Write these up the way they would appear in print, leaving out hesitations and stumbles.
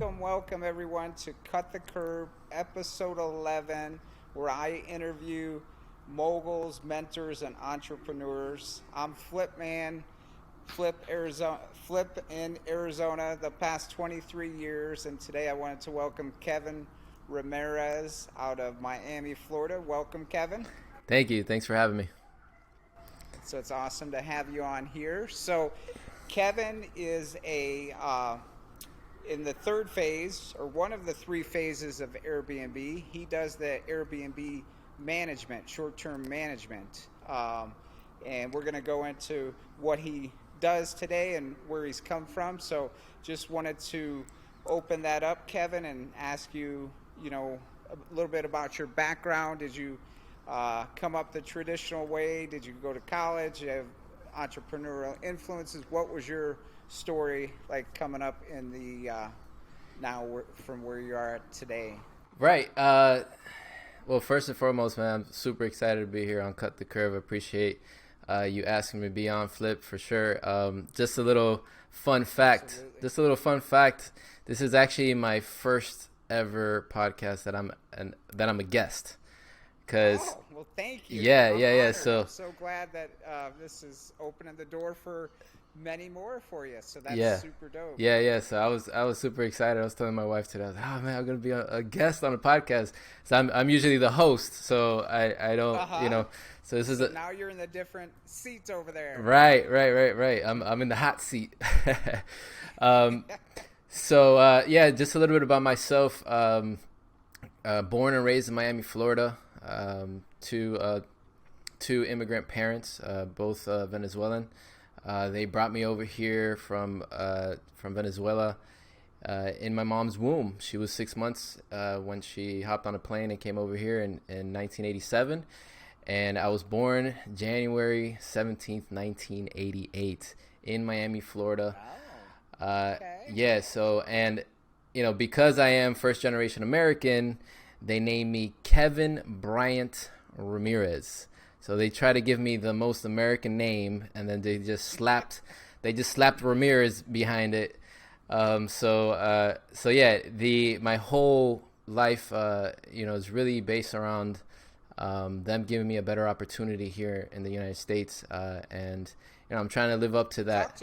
welcome everyone to Cut the Curve, episode 11, where I interview moguls, mentors, and entrepreneurs. I'm Flip in Arizona the past 23 years, and today I wanted to welcome Kevin Ramirez out of Miami, Florida. Welcome, Kevin. Thank you. Thanks for having me. So it's awesome to have you on here. So Kevin is in the third phase, or one of the three phases of Airbnb. He does the Airbnb management, short-term management. And we're going to go into what he does today and where he's come from. So just wanted to open that up, Kevin, and ask you, a little bit about your background. Did you come up the traditional way? Did you go to college? You have entrepreneurial influences. What was your story like coming up in the from where you are today? Right. Well, first and foremost, man, I'm super excited to be here on Cut the Curve. I appreciate you asking me to be on, Flip, for sure. Just a little fun fact. Absolutely. Just a little fun fact. This is actually my first ever podcast that I'm a guest. Well, thank you. Yeah, I'm yeah, yeah. honored. So I'm so glad that this is opening the door for many more for you. So that's yeah, super dope. yeah. So I was super excited. I was telling my wife today, I was like, oh man, I'm gonna be a guest on a podcast. So I'm usually the host, so I don't, So this is So now you're in the different seats over there. right. I'm in the hot seat. um, so just a little bit about myself. Born and raised in Miami, Florida. Two immigrant parents, both Venezuelan. They brought me over here from Venezuela in my mom's womb. She was 6 months when she hopped on a plane and came over here in 1987. And I was born January 17th, 1988 in Miami, Florida. Oh, okay. Yeah, so, and, because I am first generation American, they named me Kevin Bryant Ramirez. So they try to give me the most American name, and then they just slapped Ramirez behind it. My whole life, is really based around them giving me a better opportunity here in the United States, and I'm trying to live up to that.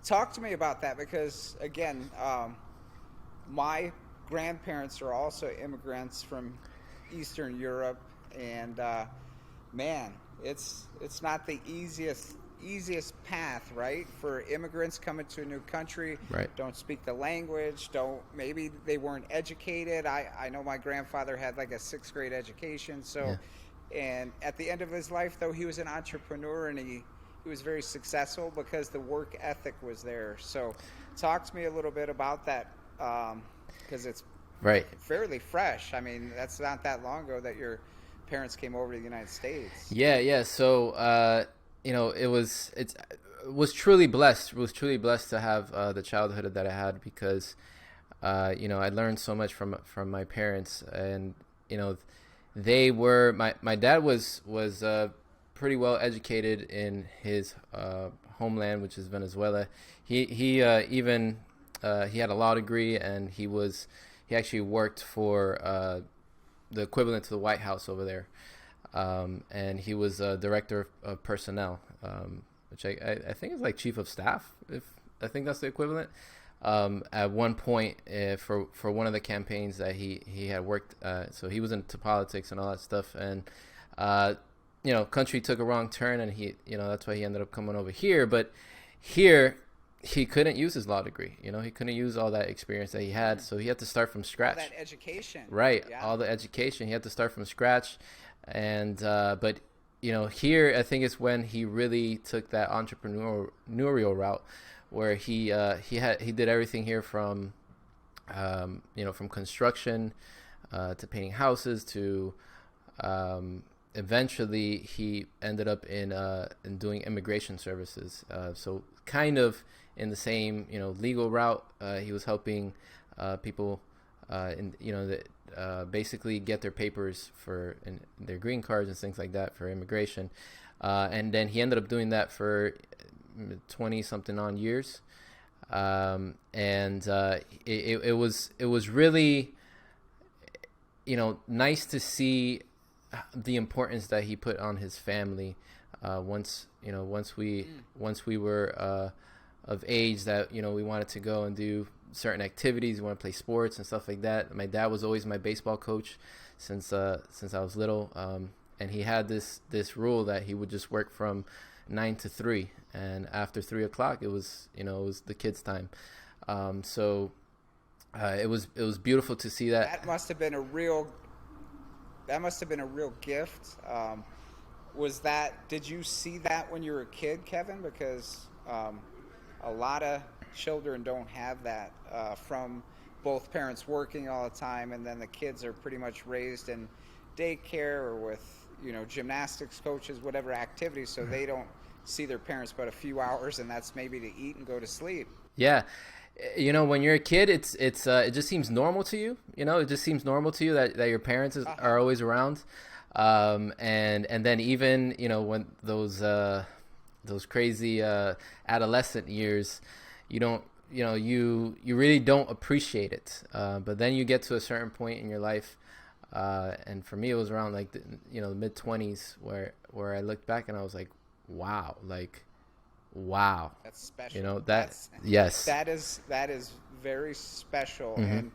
Talk to me about that, because again, my grandparents are also immigrants from Eastern Europe, and man, it's not the easiest path, right, for immigrants coming to a new country. Right. Don't speak the language, maybe they weren't educated. I know my grandfather had like a sixth grade education, so yeah. And at the end of his life, though, he was an entrepreneur, and he was very successful because the work ethic was there. So talk to me a little bit about that, because it's right. fairly fresh. I mean, that's not that long ago that your parents came over to the United States. Yeah. So, it was truly blessed. It was truly blessed to have the childhood that I had, because, I learned so much from my parents, and they were my dad was pretty well educated in his homeland, which is Venezuela. He even had a law degree, and he actually worked for the equivalent to the White House over there, and he was a director of personnel, which I think is like chief of staff, if I think that's the equivalent. At one point, for one of the campaigns that he had worked, so he was into politics and all that stuff, and country took a wrong turn, and that's why he ended up coming over here. But here, he couldn't use his law degree. He couldn't use all that experience that he had, so he had to start from scratch. All that education. Right, yeah. All the education. He had to start from scratch, and but here I think it's when he really took that entrepreneurial route, where he did everything here from from construction to painting houses to eventually he ended up in doing immigration services. So kind of in the same legal route. He was helping people basically get their papers for their green cards and things like that for immigration. And then he ended up doing that for 20 something on years. It was really, nice to see the importance that he put on his family. Once we were of age that we wanted to go and do certain activities, we want to play sports and stuff like that. My dad was always my baseball coach since I was little, and he had this rule that he would just work from 9 to 3, and after 3 o'clock it was the kids' time. So it was beautiful to see that. That must have been a real gift. Did you see that when you were a kid, Kevin? Because a lot of children don't have that from both parents working all the time, and then the kids are pretty much raised in daycare or with gymnastics coaches, whatever activities, so they don't see their parents but a few hours, and that's maybe to eat and go to sleep. Yeah. When you're a kid, it just seems normal to you. It just seems normal to you that your parents are always around. And then even, when those crazy adolescent years, you really don't appreciate it. But then you get to a certain point in your life, and for me it was around like the mid-20s where I looked back and I was like, wow, That's special. Yes, that is very special. And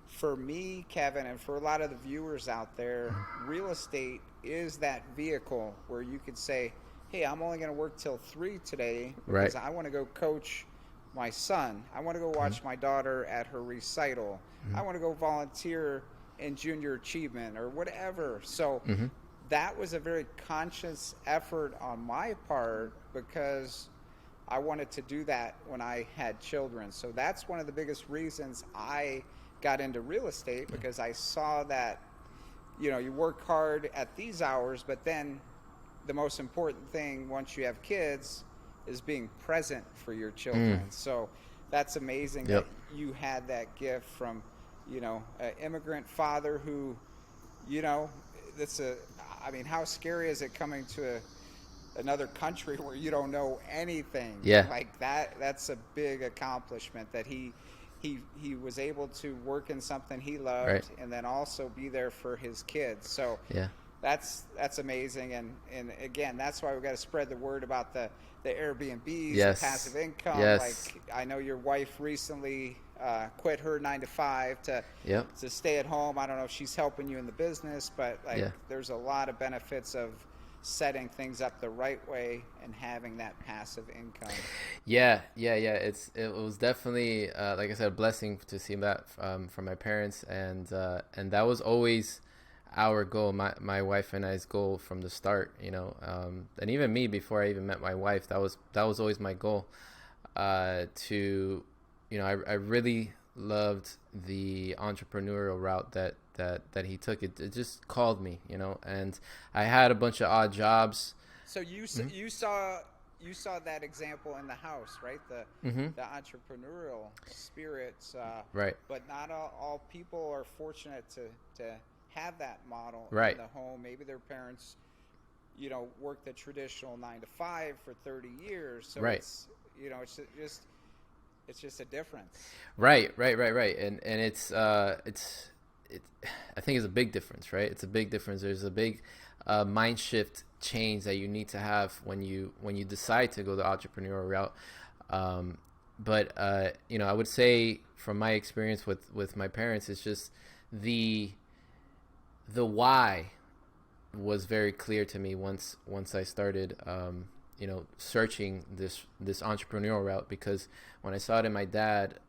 for me, Kevin, and for a lot of the viewers out there, real estate is that vehicle where you could say, hey, I'm only going to work till 3 today because I want to go coach my son. I want to go watch my daughter at her recital. I want to go volunteer in junior achievement or whatever. So that was a very conscious effort on my part because I wanted to do that when I had children. So that's one of the biggest reasons I got into real estate, because I saw that, you work hard at these hours, but then the most important thing once you have kids is being present for your children. So that's amazing that you had that gift from, an immigrant father who, how scary is it coming to another country where you don't know anything? Like that's a big accomplishment that he was able to work in something he loved and then also be there for his kids. So that's amazing. And again, that's why we've got to spread the word about the Airbnbs, the passive income. Like I know your wife recently quit her 9 to 5 to stay at home. I don't know if she's helping you in the business, but there's a lot of benefits of setting things up the right way and having that passive income. It was definitely like I said, a blessing to see that from my parents, and that was always our goal, my wife and I's goal from the start, and even me before I even met my wife, that was always my goal, to I really loved the entrepreneurial route that he took. It just called me, and I had a bunch of odd jobs. So you saw that example in the house, right? The entrepreneurial spirits, right? But not all people are fortunate to have that model in the home. Maybe their parents, worked the traditional 9 to 5 for 30 years. So it's just a difference. Right. And I think it's a big difference, right? It's a big difference. There's a big mind shift change that you need to have when you decide to go the entrepreneurial route. But I would say from my experience with my parents, it's just the why was very clear to me once I started searching this entrepreneurial route, because when I saw it in my dad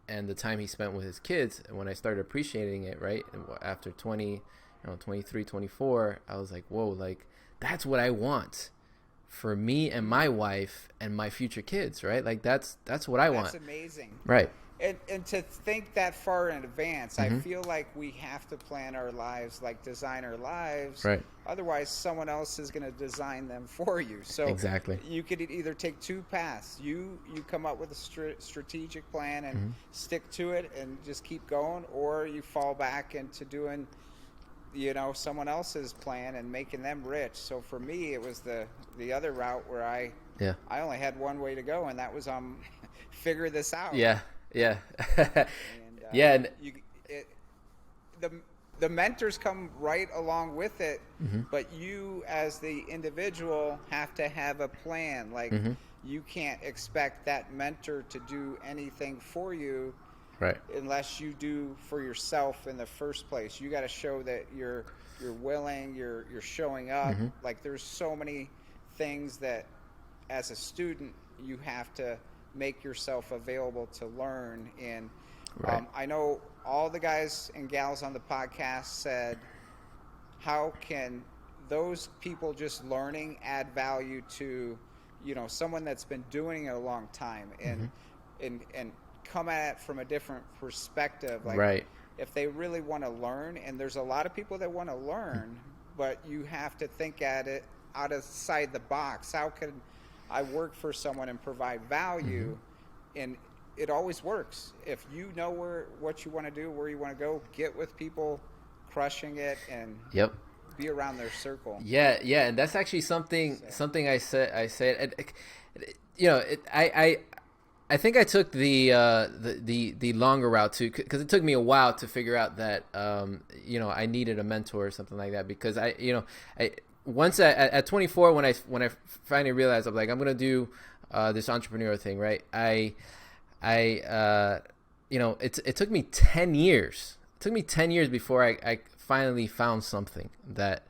and the time he spent with his kids, and when I started appreciating it, right, after 23, 24, I was like, whoa, like that's what I want for me and my wife and my future kids, right? Like that's what I want. That's amazing. Right. And to think that far in advance, I feel like we have to plan our lives, like design our lives. Right. Otherwise, someone else is going to design them for you. So exactly, you could either take two paths. You come up with a strategic plan and stick to it and just keep going, or you fall back into doing someone else's plan and making them rich. So for me, it was the other route where Yeah. I only had one way to go, and that was figure this out. Yeah. Yeah. And Yeah. And, the the mentors come right along with it, mm-hmm. but you as the individual have to have a plan. Like Mm-hmm. you can't expect that mentor to do anything for you Right. unless you do for yourself in the first place. You got to show that you're willing, you're showing up. Mm-hmm. Like there's so many things that as a student you have to make yourself available to learn. And Right. I know all the guys and gals on the podcast said, how can those people just learning add value to someone that's been doing it a long time, and Mm-hmm. and come at it from a different perspective. Like Right. if they really want to learn, and there's a lot of people that want to learn, but you have to think at it outside the box. How can I work for someone and provide value? Mm-hmm. And it always works. If you know what you want to do, where you want to go, get with people crushing it and Yep. be around their circle. Yeah, yeah, and that's actually something I said. I think I took the longer route too, because it took me a while to figure out that I needed a mentor or something like that, because once at 24 when I finally realized I'm like, I'm gonna do this entrepreneurial thing, right? It took me 10 years. It took me 10 years before I finally found something that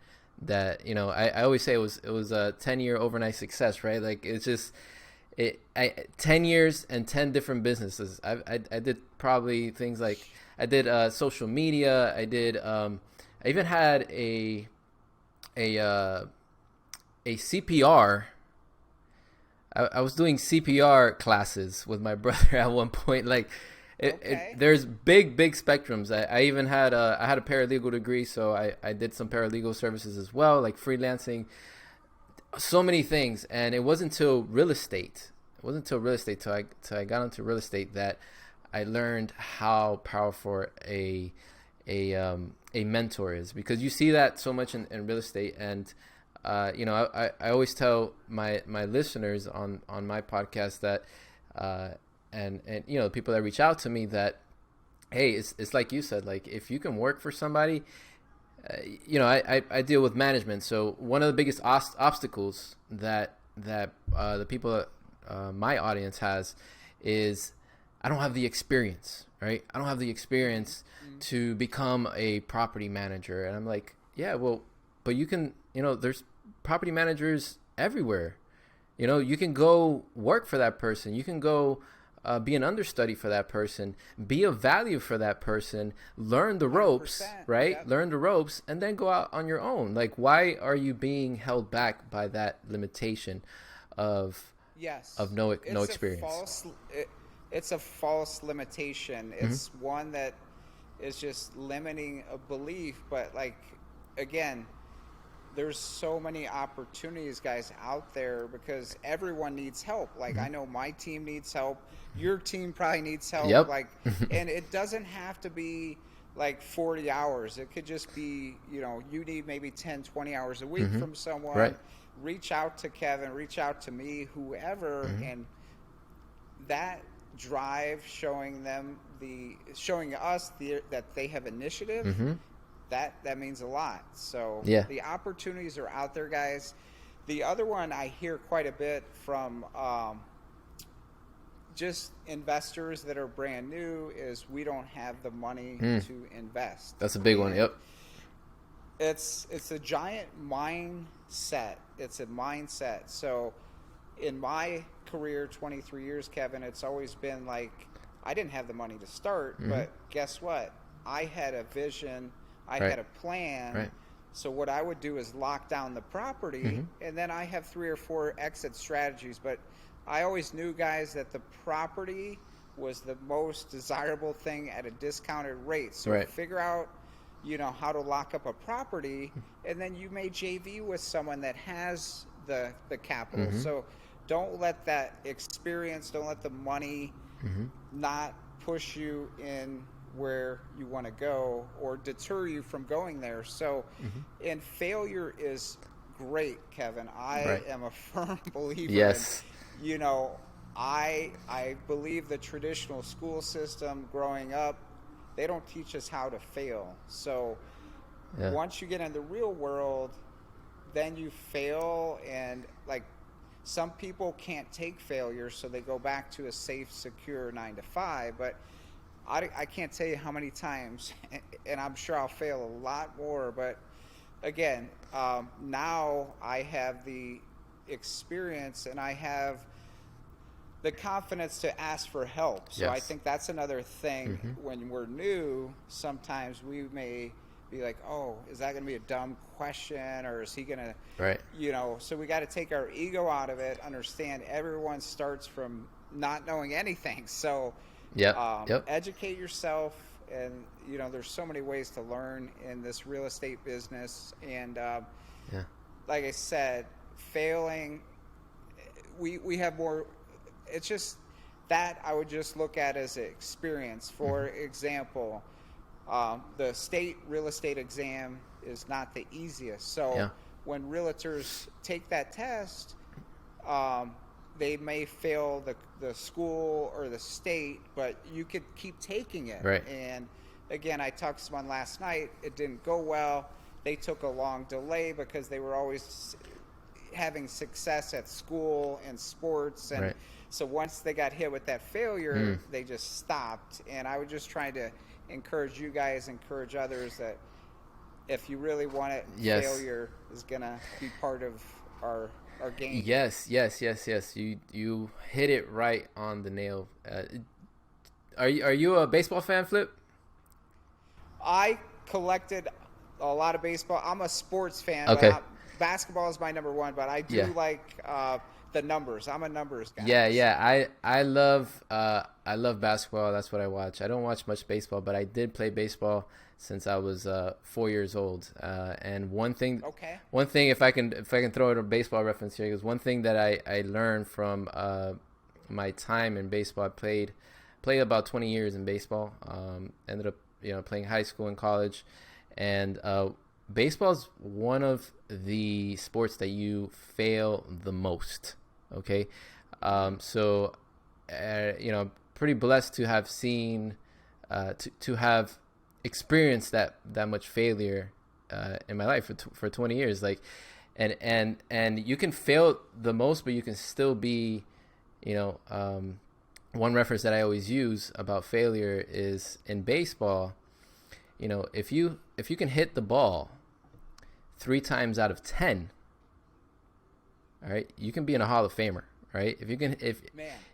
I always say it was a 10-year overnight success, right? Like it's just 10 years and 10 different businesses. I did probably things like I did social media. I did I even had a CPR. I was doing CPR classes with my brother at one point. Like, there's big spectrums. I even had I had a paralegal degree, so I did some paralegal services as well, like freelancing, so many things. And it wasn't until real estate. It wasn't until real estate till I got into real estate that I learned how powerful a mentor is, because you see that so much in real estate. And I always tell my listeners on my podcast that and people that reach out to me that, hey, it's like you said, like if you can work for somebody, I deal with management. So one of the biggest obstacles that the people my audience has is I don't have the experience, right? I don't have the experience to become a property manager. And I'm like, yeah, well, but you can, there's property managers everywhere. You can go work for that person. You can go be an understudy for that person, be of value for that person, learn the ropes, right? Yep. Learn the ropes, and then go out on your own. Like, why are you being held back by that limitation of no experience? It's a false limitation. It's one that is just limiting a belief. But like, again, there's so many opportunities, guys, out there, because everyone needs help. Like I know my team needs help. Your team probably needs help. Yep. Like, and it doesn't have to be like 40 hours. It could just be, you need maybe 10, 20 hours a week from someone. Right. Reach out to Kevin, reach out to me, whoever. And that drive, showing us that they have initiative, that means a lot. So yeah, the opportunities are out there, guys. The other one I hear quite a bit from just investors that are brand new is we don't have the money to invest. That's a big one. Yep. It's a giant mindset. It's a mindset. So in my career, 23 years, Kevin, it's always been like I didn't have the money to start, but guess what? I had a vision. I had a plan. Right. So what I would do is lock down the property, and then I have 3 or 4 exit strategies. But I always knew, guys, that the property was the most desirable thing at a discounted rate. So figure out, how to lock up a property, and then you may JV with someone that has the capital. So don't let that experience, don't let the money not push you in where you want to go or deter you from going there. So, and failure is great, Kevin. I Right. am a firm believer Yes. in, you know, I believe the traditional school system growing up, they don't teach us how to fail. So Yeah. once you get in the real world, then you fail, and like some people can't take failure, so they go back to a safe, secure 9 to 5. But I can't tell you how many times, and I'm sure I'll fail a lot more. But again, now I have the experience and I have the confidence to ask for help. So I Yes. think that's another thing. When we're new, sometimes we may be like, oh, is that going to be a dumb question, or is he going to, Right. so we got to take our ego out of it, understand everyone starts from not knowing anything. So Yep. Yep. educate yourself, and there's so many ways to learn in this real estate business. And Yeah. like I said, failing, we have more. It's just that I would just look at as an experience. For example, the state real estate exam is not the easiest. So Yeah. when realtors take that test, they may fail the school or the state, but you could keep taking it. Right. And again, I talked to someone last night. It didn't go well. They took a long delay because they were always having success at school and sports. And Right. so once they got hit with that failure, they just stopped. And I was just trying to encourage you guys, encourage others, that if you really want it, Yes. failure is going to be part of our game. Yes. You hit it right on the nail. Are you a baseball fan, Flip? I collected a lot of baseball. I'm a sports fan. Okay. But basketball is my number one, but I do like the numbers. I'm a numbers guy. Yeah. I love basketball. That's what I watch. I don't watch much baseball, but I did play baseball since I was 4 years old. And one thing, if I can throw in a baseball reference here, because one thing that I learned from my time in baseball, I played about 20 years in baseball. Ended up playing high school and college, and baseball is one of the sports that you fail the most. Okay, so pretty blessed to have seen, to have experienced that much failure in my life for 20 years. Like, and you can fail the most, but you can still be, one reference that I always use about failure is in baseball. If you can hit the ball 3 times out of 10, all right, you can be in a Hall of Famer, right?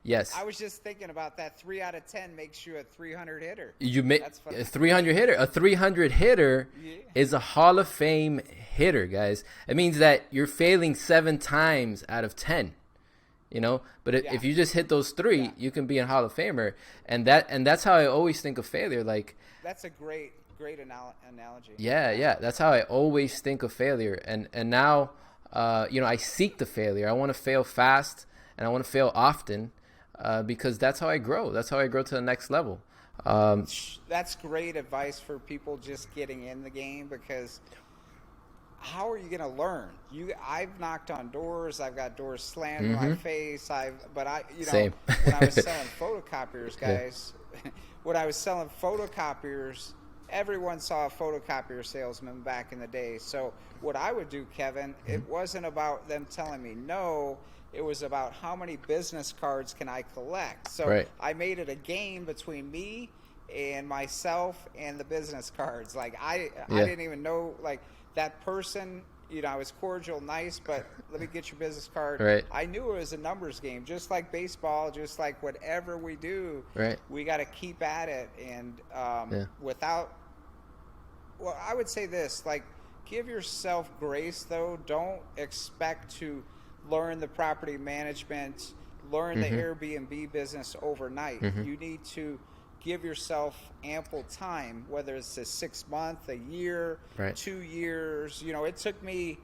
Yes, I was just thinking about that. 3 out of 10 makes you a 300 hitter. That's a 300 hitter. A 300 hitter is a Hall of Fame hitter, guys. It means that you're failing 7 times out of 10. But if you just hit those 3, you can be a Hall of Famer, and that's how I always think of failure. Like, that's a great analogy. Yeah, that's how I always think of failure, and now, I seek the failure. I want to fail fast, and I want to fail often, because that's how I grow. That's how I grow to the next level. That's great advice for people just getting in the game, because how are you going to learn? I've knocked on doors. I've got doors slammed in my face. Same. when I was selling photocopiers, guys, when I was selling photocopiers, everyone saw a photocopier salesman back in the day. So what I would do, Kevin, it wasn't about them telling me no. It was about how many business cards can I collect. So I made it a game between me and myself and the business cards. Like I didn't even know, like, that person, I was cordial, nice, but let me get your business card. Right. I knew it was a numbers game, just like baseball, just like whatever we do. Right. We got to keep at it, and I would say this, like, give yourself grace, though. Don't expect to learn the property management, learn the Airbnb business overnight. You need to give yourself ample time, whether it's a 6 month, a year, 2 years. It took me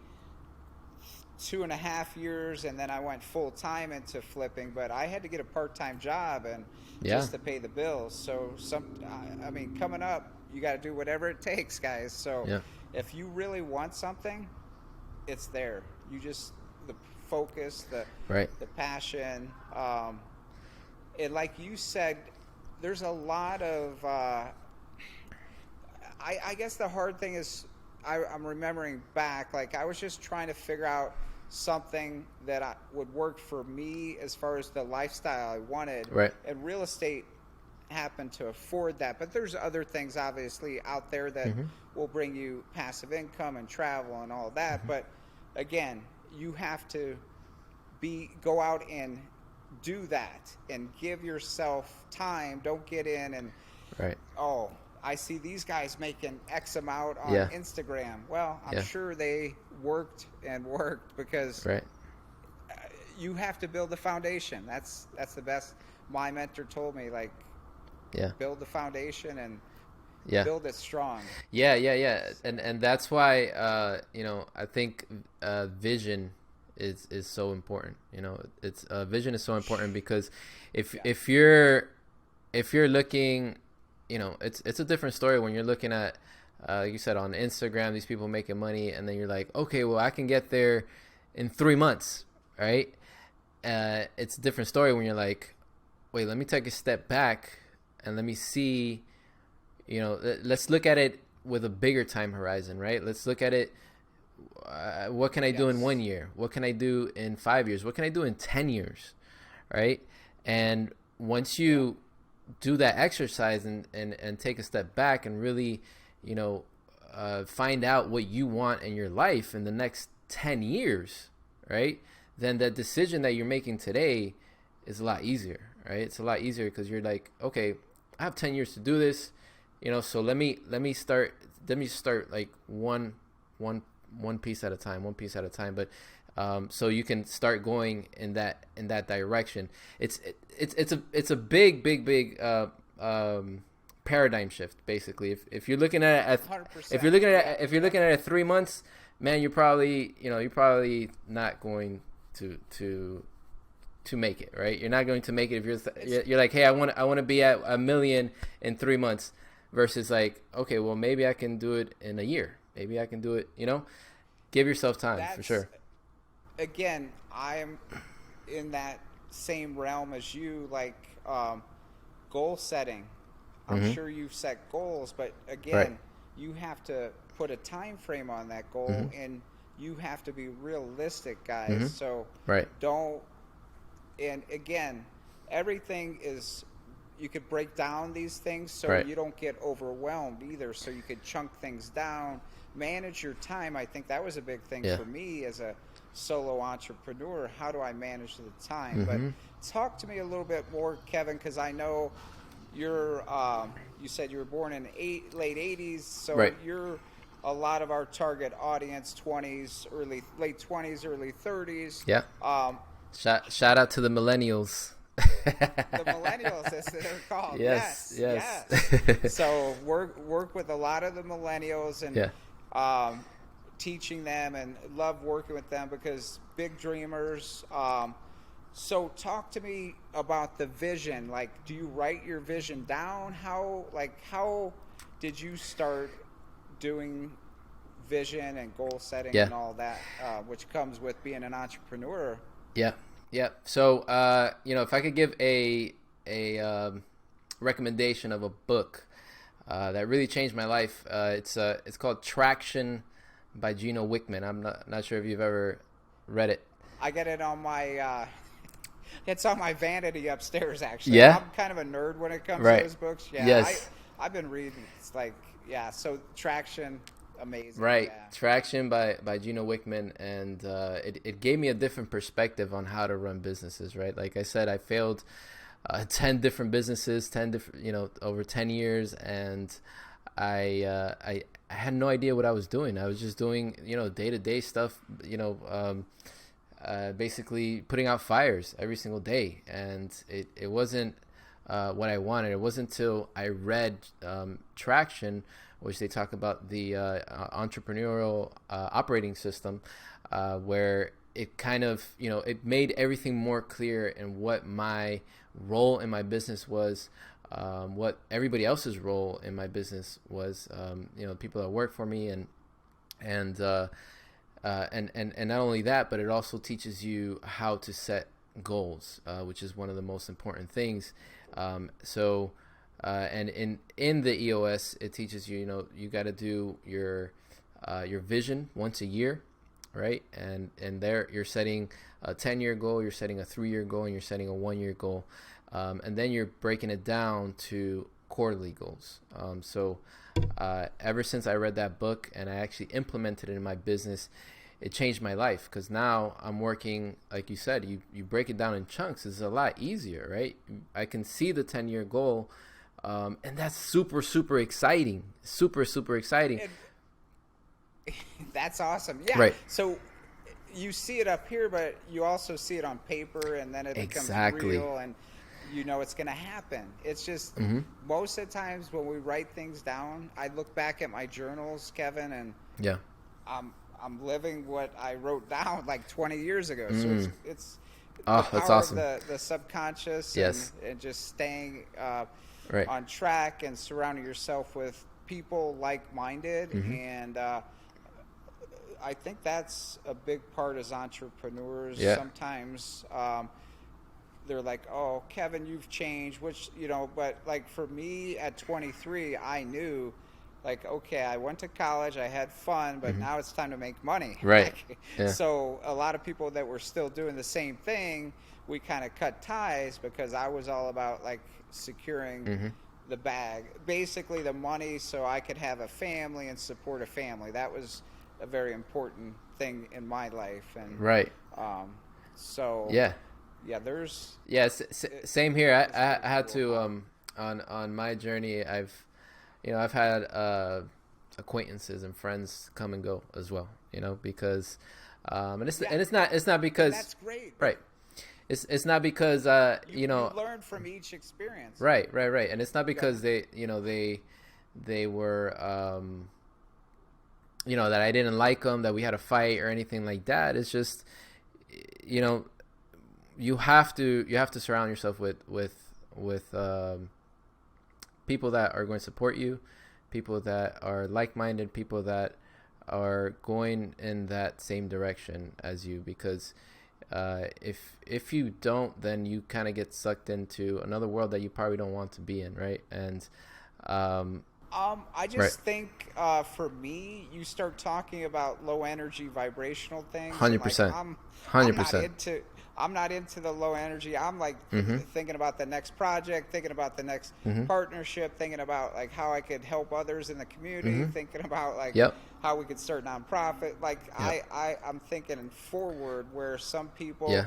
2.5 years, and then I went full time into flipping. But I had to get a part time job and Yeah. just to pay the bills. So I mean, coming up, you got to do whatever it takes, guys. So Yeah. if you really want something, it's there. You just the focus, Right. the passion, and like you said, there's a lot of. I guess the hard thing is I'm remembering back, like I was just trying to figure out something that would work for me as far as the lifestyle I wanted. Right. And real estate happened to afford that. But there's other things obviously out there that will bring you passive income and travel and all that. But again, you have to go out and do that and give yourself time. Don't get in and Right. oh, I see these guys making X amount on Yeah. Instagram. Well, I'm Yeah. sure they worked and worked because Right. you have to build the foundation. That's the best. My mentor told me, like, Yeah. build the foundation and Yeah. build it strong. Yeah, yeah, yeah, and that's why I think vision is so important. It's vision is so important because if you're looking, it's a different story when you're looking at like you said on Instagram, these people making money, and then you're like, okay, well I can get there in 3 months, right? It's a different story when you're like, wait, let me take a step back and let me see. Let's look at it with a bigger time horizon, right? Let's look at it. What can I do in 1 year? What can I do in 5 years? What can I do in 10 years? Right? And once you do that exercise and take a step back and really, find out what you want in your life in the next 10 years, right? Then the decision that you're making today is a lot easier, right? It's a lot easier because you're like, okay, I have 10 years to do this. So let me start like one piece at a time, but so you can start going in that direction. It's a big paradigm shift basically. If you're looking at it 100%. if you're looking at it 3 months, man, you're probably not going to make it, right? You're not going to make it if you're like, hey, I want to be at 1 million in 3 months. Versus like, okay, well, maybe I can do it in a year. Maybe I can do it, give yourself time for sure. Again, I am in that same realm as you, like goal setting. I'm sure you've set goals, but again, Right. you have to put a time frame on that goal and you have to be realistic, guys. So Right. and again, everything is, you could break down these things so Right. you don't get overwhelmed either. So you could chunk things down, manage your time. I think that was a big thing for me as a solo entrepreneur. How do I manage the time? But talk to me a little bit more, Kevin, because I know you're, you said you were born in late 80s. So Right. you're a lot of our target audience, late 20s, early 30s. Yeah. Shout out to the millennials. The millennials, as they're called. Yes. So work with a lot of the millennials and teaching them, and love working with them because big dreamers. So talk to me about the vision. Like, do you write your vision down? How did you start doing vision and goal setting and all that, which comes with being an entrepreneur? Yeah. So, if I could give a recommendation of a book that really changed my life, it's called Traction by Gino Wickman. I'm not sure if you've ever read it. I get it on my it's on my vanity upstairs, actually. Yeah? I'm kind of a nerd when it comes Right. to those books. Yeah, Yes. I've been reading. It's like, so Traction, amazing. Right. Yeah. Traction by Gino Wickman, and it gave me a different perspective on how to run businesses, right? Like I said, I failed 10 different businesses, 10 different, over 10 years, and I had no idea what I was doing. I was just doing, day-to-day stuff, basically putting out fires every single day, and it wasn't what I wanted. It wasn't until I read Traction, which they talk about the entrepreneurial operating system, where it kind of, it made everything more clear in what my role in my business was, what everybody else's role in my business was, people that work for me, and not only that, but it also teaches you how to set goals, which is one of the most important things. And in the EOS, it teaches you, you got to do your vision once a year, right? And there you're setting a 10-year goal, you're setting a 3-year goal, and you're setting a 1-year goal. And then you're breaking it down to quarterly goals. Ever since I read that book and I actually implemented it in my business, it changed my life, because now I'm working, like you said, you break it down in chunks. It's a lot easier, right? I can see the 10-year goal, and that's super, super exciting. Super, super exciting. That's awesome. Yeah. Right. So you see it up here, but you also see it on paper, and then it becomes real, and it's going to happen. It's just most of the times when we write things down, I look back at my journals, Kevin, and yeah, I'm living what I wrote down like 20 years ago. So it's the power that's awesome. of the subconscious, yes, and just staying right on track and surrounding yourself with people like-minded. And I think that's a big part as entrepreneurs. Yeah. Sometimes they're like, oh, Kevin, you've changed, which, but like for me at 23, I knew, like, okay, I went to college, I had fun, but now it's time to make money. Right. Yeah. So a lot of people that were still doing the same thing, we kind of cut ties, because I was all about like securing the bag, basically the money, so I could have a family and support a family. That was a very important thing in my life. And right. So yeah, there's same here. I had to on my journey, I've had acquaintances and friends come and go as well, because and it's not because that's great, right. It's not because you learn from each experience, right, and it's not because they were that I didn't like them, that we had a fight or anything like that. It's just you have to surround yourself with people that are going to support you, people that are like-minded, people that are going in that same direction as you, because if you don't, then you kind of get sucked into another world that you probably don't want to be in, right? And I just think for me, you start talking about low energy vibrational things. 100%. 100%. I'm not into the low energy. I'm like thinking about the next project, thinking about the next partnership, thinking about like how I could help others in the community, thinking about like how we could start nonprofit. Like I'm thinking forward, where some people,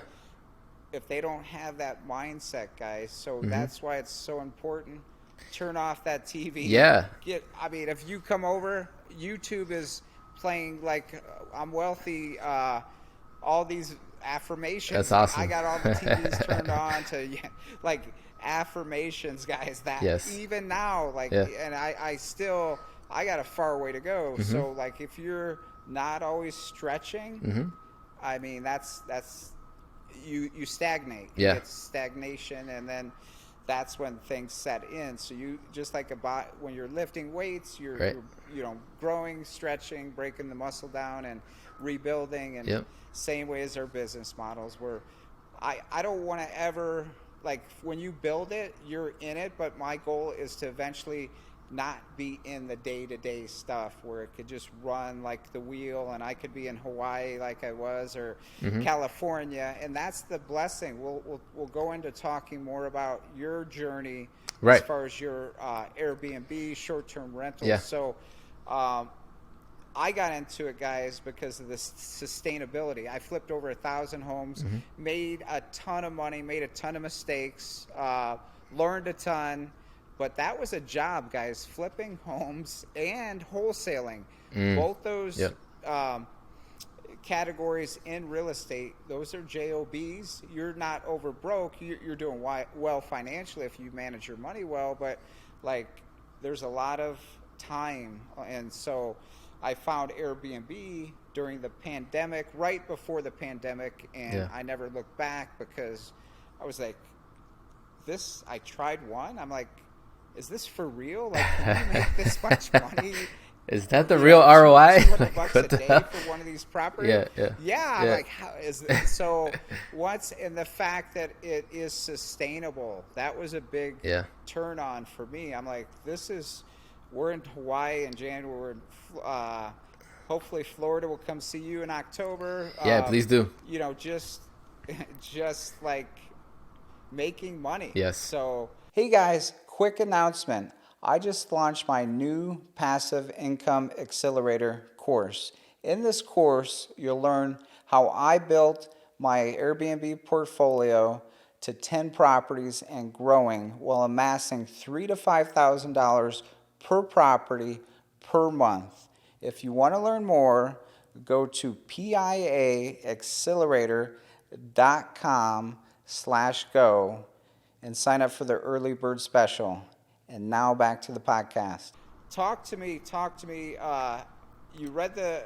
if they don't have that mindset, guys, so that's why it's so important. Turn off that TV. Yeah. If you come over, YouTube is playing like I'm wealthy, all these affirmations. That's awesome. I got all the TVs turned on to like affirmations, guys, that even now, like, and I got a far way to go. So like, if you're not always stretching, that's you stagnate. Yeah. It's stagnation, and then that's when things set in. So you just like when you're lifting weights, you're growing, stretching, breaking the muscle down, and rebuilding. And same way as our business models, where I don't want to ever, like, when you build it, you're in it, but my goal is to eventually not be in the day-to-day stuff, where it could just run like the wheel, and I could be in Hawaii like I was, or California. And that's the blessing. We'll go into talking more about your journey as far as your Airbnb, short-term rentals. Yeah. So I got into it, guys, because of the sustainability. I flipped over 1,000 homes, made a ton of money, made a ton of mistakes, learned a ton. But that was a job, guys, flipping homes and wholesaling. Both those categories in real estate, those are JOBs. You're not over broke. You're doing well financially if you manage your money well. But, like, there's a lot of time. And so I found Airbnb during the pandemic, right before the pandemic, and Yeah. I never looked back because I was like, I tried one. I'm like, is this for real? Like, can you make this much money? Is that the real ROI? 200 bucks What a the day hell? for one of these properties? Yeah. I'm like, how is it? So what's in the fact that it is sustainable? That was a big Yeah. turn on for me. I'm like, we're in Hawaii in January. Hopefully Florida will come see you in October. Yeah, please do. You know, just like making money. Yes. So, hey guys, quick announcement. I just launched my new passive income accelerator course. In this course, you'll learn how I built my Airbnb portfolio to 10 properties and growing while amassing $3,000 to $5,000 per property per month. If you want to learn more, go to piaaccelerator.com/go and sign up for the early bird special. And now back to the podcast. Talk to me. You read the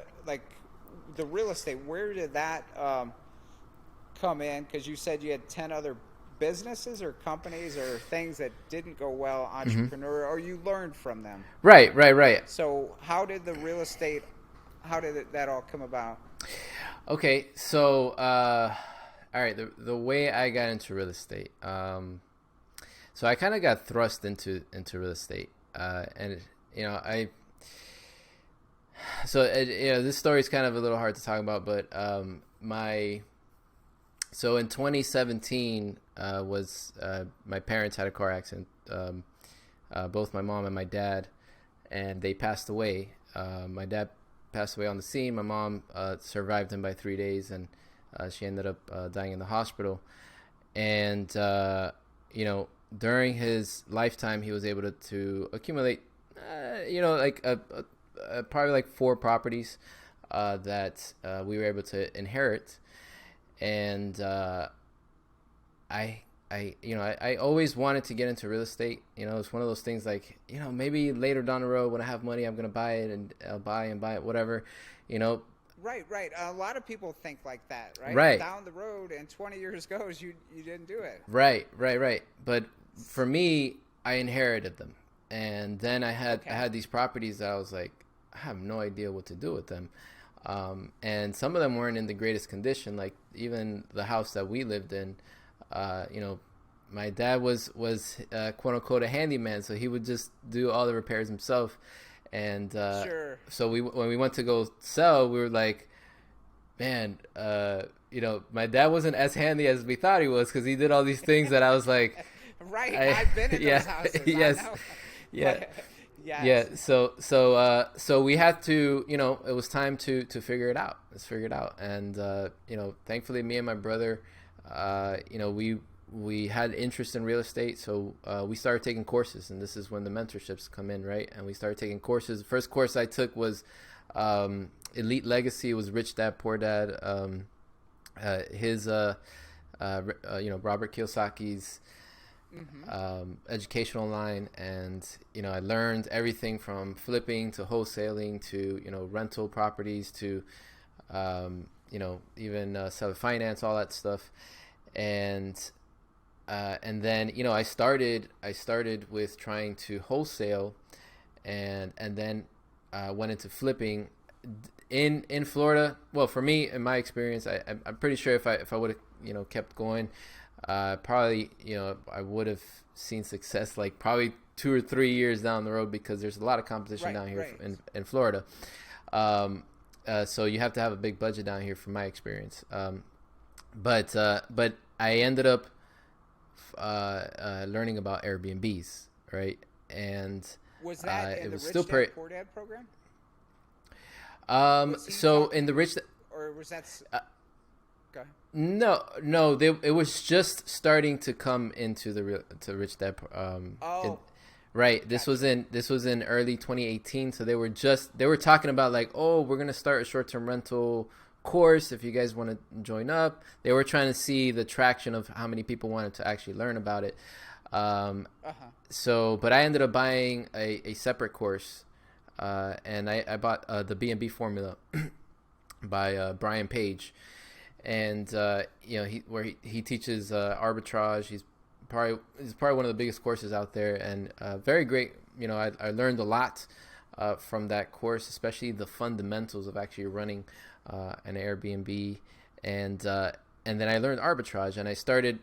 real estate. Where did that come in? Because you said you had 10 other businesses or companies or things that didn't go well, entrepreneur, or you learned from them. Right. So how did that all come about? Okay, so all right, the way I got into real estate, so I kind of got thrust into real estate, and this story is kind of a little hard to talk about, but so in 2017 was my parents had a car accident, both my mom and my dad, and they passed away. My dad passed away on the scene. My mom survived him by 3 days, and she ended up dying in the hospital. And during his lifetime, he was able to accumulate, probably like 4 properties that we were able to inherit. And I always wanted to get into real estate. It's one of those things like, maybe later down the road when I have money, I'm going to buy it, and I'll buy it, whatever, Right. A lot of people think like that, right? Right. Down the road and 20 years goes, you didn't do it. Right. But for me, I inherited them. And then I had these properties that I was like, I have no idea what to do with them. And some of them weren't in the greatest condition. Like even the house that we lived in, my dad was quote unquote a handyman, so he would just do all the repairs himself. And Sure. So when we went to go sell, we were like, man, my dad wasn't as handy as we thought he was, because he did all these things that I was like, right. I've been in those houses. Yes. I know. Yeah. Yes. Yeah. So we had to, it was time to figure it out. Let's figure it out. And, thankfully me and my brother, we had interest in real estate. So, we started taking courses, and this is when the mentorships come in, right? And we started taking courses. The first course I took was, Elite Legacy. It was Rich Dad, Poor Dad. His, Robert Kiyosaki's, educational line. And I learned everything from flipping to wholesaling to rental properties to even seller finance, all that stuff. And then I started with trying to wholesale, and then went into flipping in Florida. Well, for me, in my experience, I'm pretty sure if I would have kept going, probably I would have seen success like probably 2 or 3 years down the road, because there's a lot of competition down here in Florida. So you have to have a big budget down here, from my experience. But I ended up learning about Airbnbs, right? And was that in it the was Rich still Dad, Poor Dad program? So in the Rich, or was that? Go ahead. No, it was just starting to come into to Rich Dad. Right. This was in early 2018. So they were talking about like, oh, we're gonna start a short-term rental course if you guys want to join up. They were trying to see the traction of how many people wanted to actually learn about it. So, but I ended up buying a separate course, and I bought the B&B formula. by Brian Page, and he teaches arbitrage. He's probably one of the biggest courses out there, and very great. I learned a lot from that course, especially the fundamentals of actually running an Airbnb, and then I learned arbitrage, and I started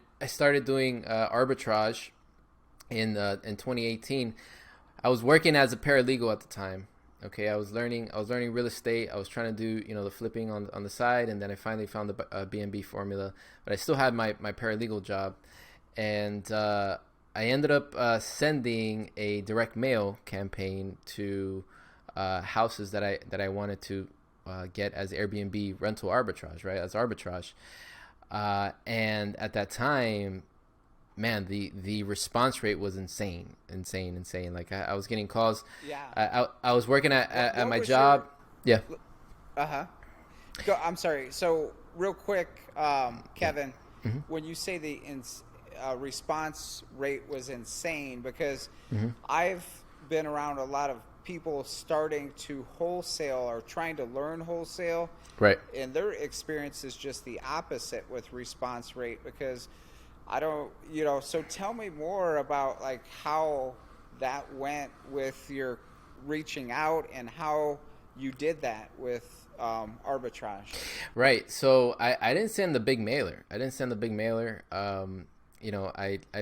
doing arbitrage in 2018. I was working as a paralegal at the time. Okay, I was learning real estate. I was trying to do the flipping on the side, and then I finally found the B&B formula. But I still had my paralegal job, and I ended up sending a direct mail campaign to houses that I wanted to get as Airbnb rental arbitrage, right? As arbitrage, and at that time, man, the response rate was insane. Like I was getting calls. Yeah. I was working at my was job. Yeah. I'm sorry. So real quick, Kevin, when you say the response rate was insane, because I've been around a lot of people starting to wholesale or trying to learn wholesale. Right. And their experience is just the opposite with response rate, because I don't, so tell me more about like how that went with your reaching out and how you did that with arbitrage. Right. So I didn't send the big mailer. I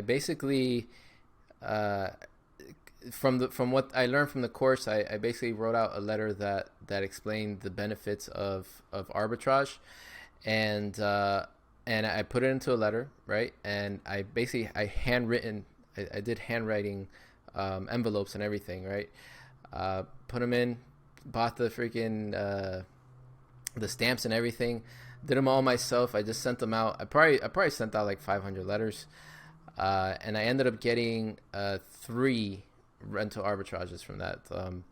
basically, from what I learned from the course, I basically wrote out a letter that explained the benefits of arbitrage, and I put it into a letter, right? And I did handwriting envelopes and everything, right? Put them in, bought the freaking the stamps and everything, did them all myself. I just sent them out. I probably sent out like 500 letters, and I ended up getting 3 rental arbitrages from that. From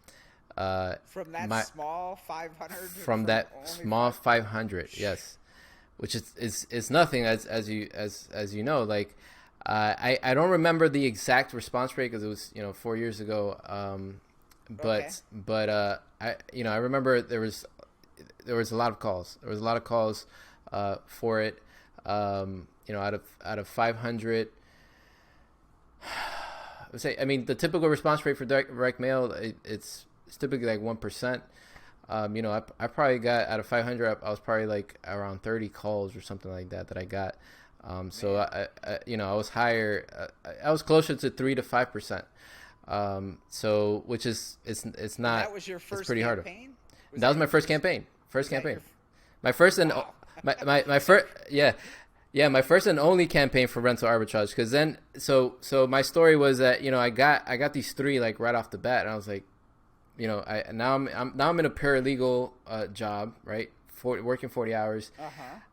that small 500. From that small 500, yes. Which is nothing, as you know. Like I don't remember the exact response rate because it was 4 years ago. But I remember there was a lot of calls. There was a lot of calls for it. Out of 500. The typical response rate for direct mail, it's typically like 1%. I probably got, out of 500, I was probably like around 30 calls or something like that I got. So I was higher. I was closer to 3 to 5%. So which is it's not. That was your first it's pretty campaign? hard. That was my first campaign. My first and wow. my first my first and only campaign for rental arbitrage. Because then so my story was that I got these 3 like right off the bat, and I was like, now I'm in a paralegal job, right? Working 40 hours.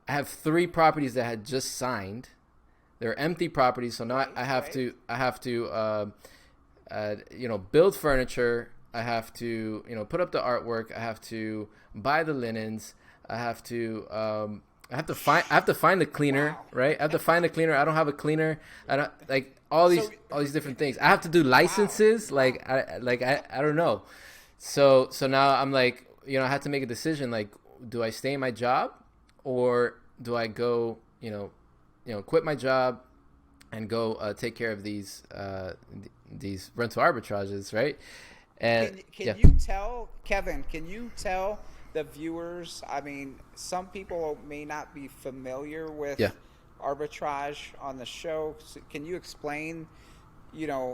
I have 3 properties that had just signed. They're empty properties, so now I have to build furniture. I have to put up the artwork. I have to buy the linens. I have to find the cleaner, wow. right? I have to find the cleaner. I don't have a cleaner. I don't like all these different things. I have to do licenses. Wow. I don't know. So now I'm like, I had to make a decision. Like, do I stay in my job, or do I go, quit my job and go take care of these rental arbitrages, right? And can you tell, Kevin? Can you tell the viewers? I mean, some people may not be familiar with arbitrage on the show. So can you explain?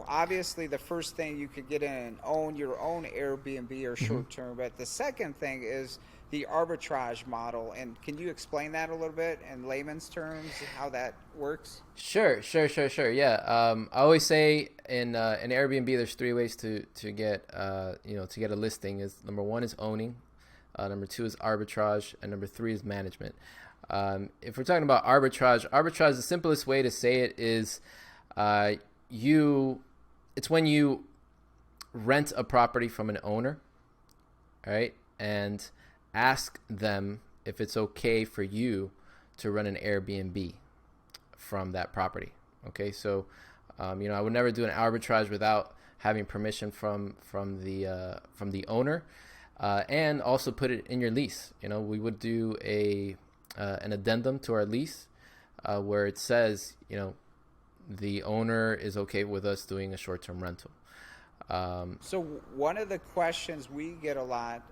Obviously the first thing you could get in and own your own Airbnb or short term, but the second thing is the arbitrage model. And can you explain that a little bit in layman's terms, how that works? Sure. Yeah. I always say in Airbnb, there's 3 ways to get to get a listing. Is number 1 is owning, number 2 is arbitrage, and number 3 is management. If we're talking about arbitrage, the simplest way to say it is it's when you rent a property from an owner, right? And ask them if it's okay for you to run an Airbnb from that property. Okay, so I would never do an arbitrage without having permission from the owner. and also put it in your lease. We would do an addendum to our lease where it says, the owner is okay with us doing a short-term rental. So one of the questions we get a lot,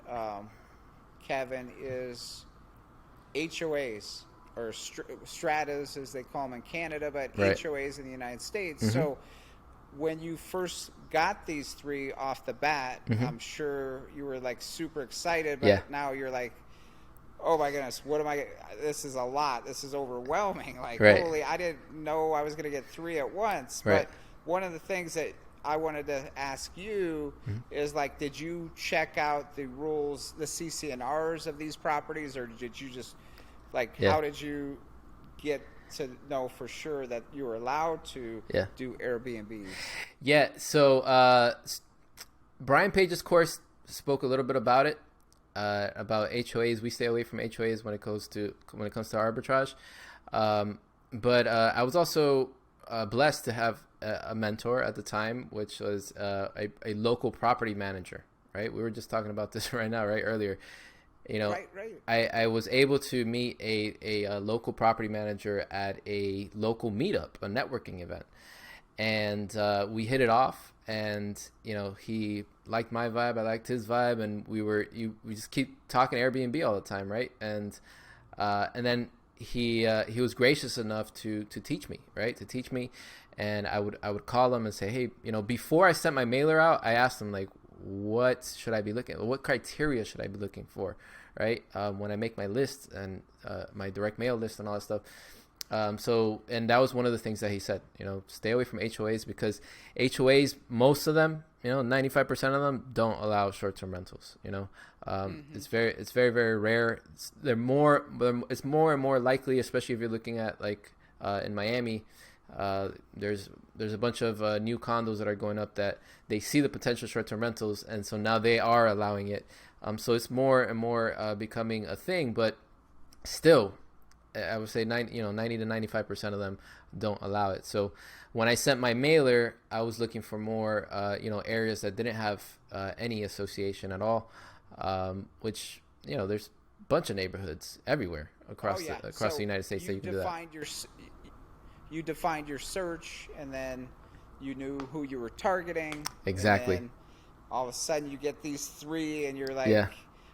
Kevin, is HOAs or stratas, as they call them in Canada, but Right. HOAs in the United States. So when you first got these three off the bat, I'm sure you were like super excited, but Yeah. now you're like, oh my goodness, what am I? This is a lot. This is overwhelming. Like, Right. holy, I didn't know I was going to get three at once. Right. But one of the things that I wanted to ask you is, like, did you check out the rules, the CCNRs of these properties, or did you just, like, Yeah. how did you get to know for sure that you were allowed to Yeah. do Airbnbs? Yeah. So Brian Page's course spoke a little bit about it, about HOAs. We stay away from HOAs when it comes to arbitrage. But I was also blessed to have a mentor at the time, which was a local property manager. Right. We were just talking about this right now, right earlier. Right. I was able to meet a local property manager at a local meetup, a networking event, and we hit it off. And he liked my vibe, I liked his vibe, and we just keep talking Airbnb all the time, right? And then he was gracious enough to teach me, right? To teach me, and I would call him and say, hey, before I sent my mailer out, I asked him, like, what should I be looking at? What criteria should I be looking for, right? When I make my list and my direct mail list and all that stuff. And that was one of the things that he said, stay away from HOAs, because HOAs, most of them, 95% of them don't allow short-term rentals. It's very, very rare. It's more and more likely, especially if you're looking at, like, in Miami, there's a bunch of new condos that are going up that they see the potential short-term rentals, and so now they are allowing it. So it's more and more becoming a thing, but still, I would say 90 to 95% of them don't allow it. So when I sent my mailer, I was looking for more, areas that didn't have any association at all, which, there's a bunch of neighborhoods everywhere across the United States that you can do that. You defined your search, and then you knew who you were targeting. Exactly. And then all of a sudden you get these three, and you're like, Yeah.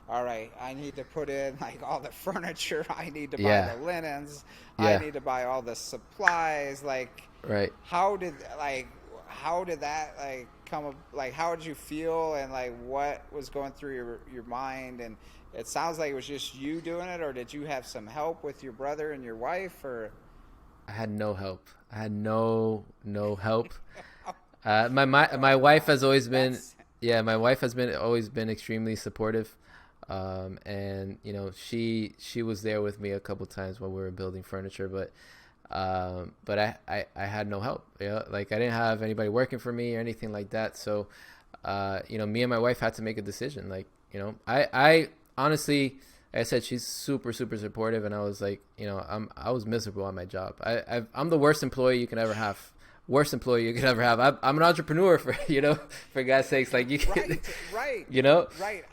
all right, I need to put in, like, all the furniture. I need to buy Yeah. the linens. Yeah. I need to buy all the supplies. Like, Right. how did that, like, come up? Like, how did you feel, and, like, what was going through your mind? And it sounds like it was just you doing it, or did you have some help with your brother and your wife, or? I had no help. I had no help. My wife has always been, my wife has always been extremely supportive. And she was there with me a couple times when we were building furniture, but I had no help. Like, I didn't have anybody working for me or anything like that. So, me and my wife had to make a decision. Like, I honestly, like I said, she's super, super supportive, and I was like, I was miserable on my job. I'm the worst employee you can ever have. Worst employee you could ever have. I'm an entrepreneur, for God's sakes, like, you can, right. Right.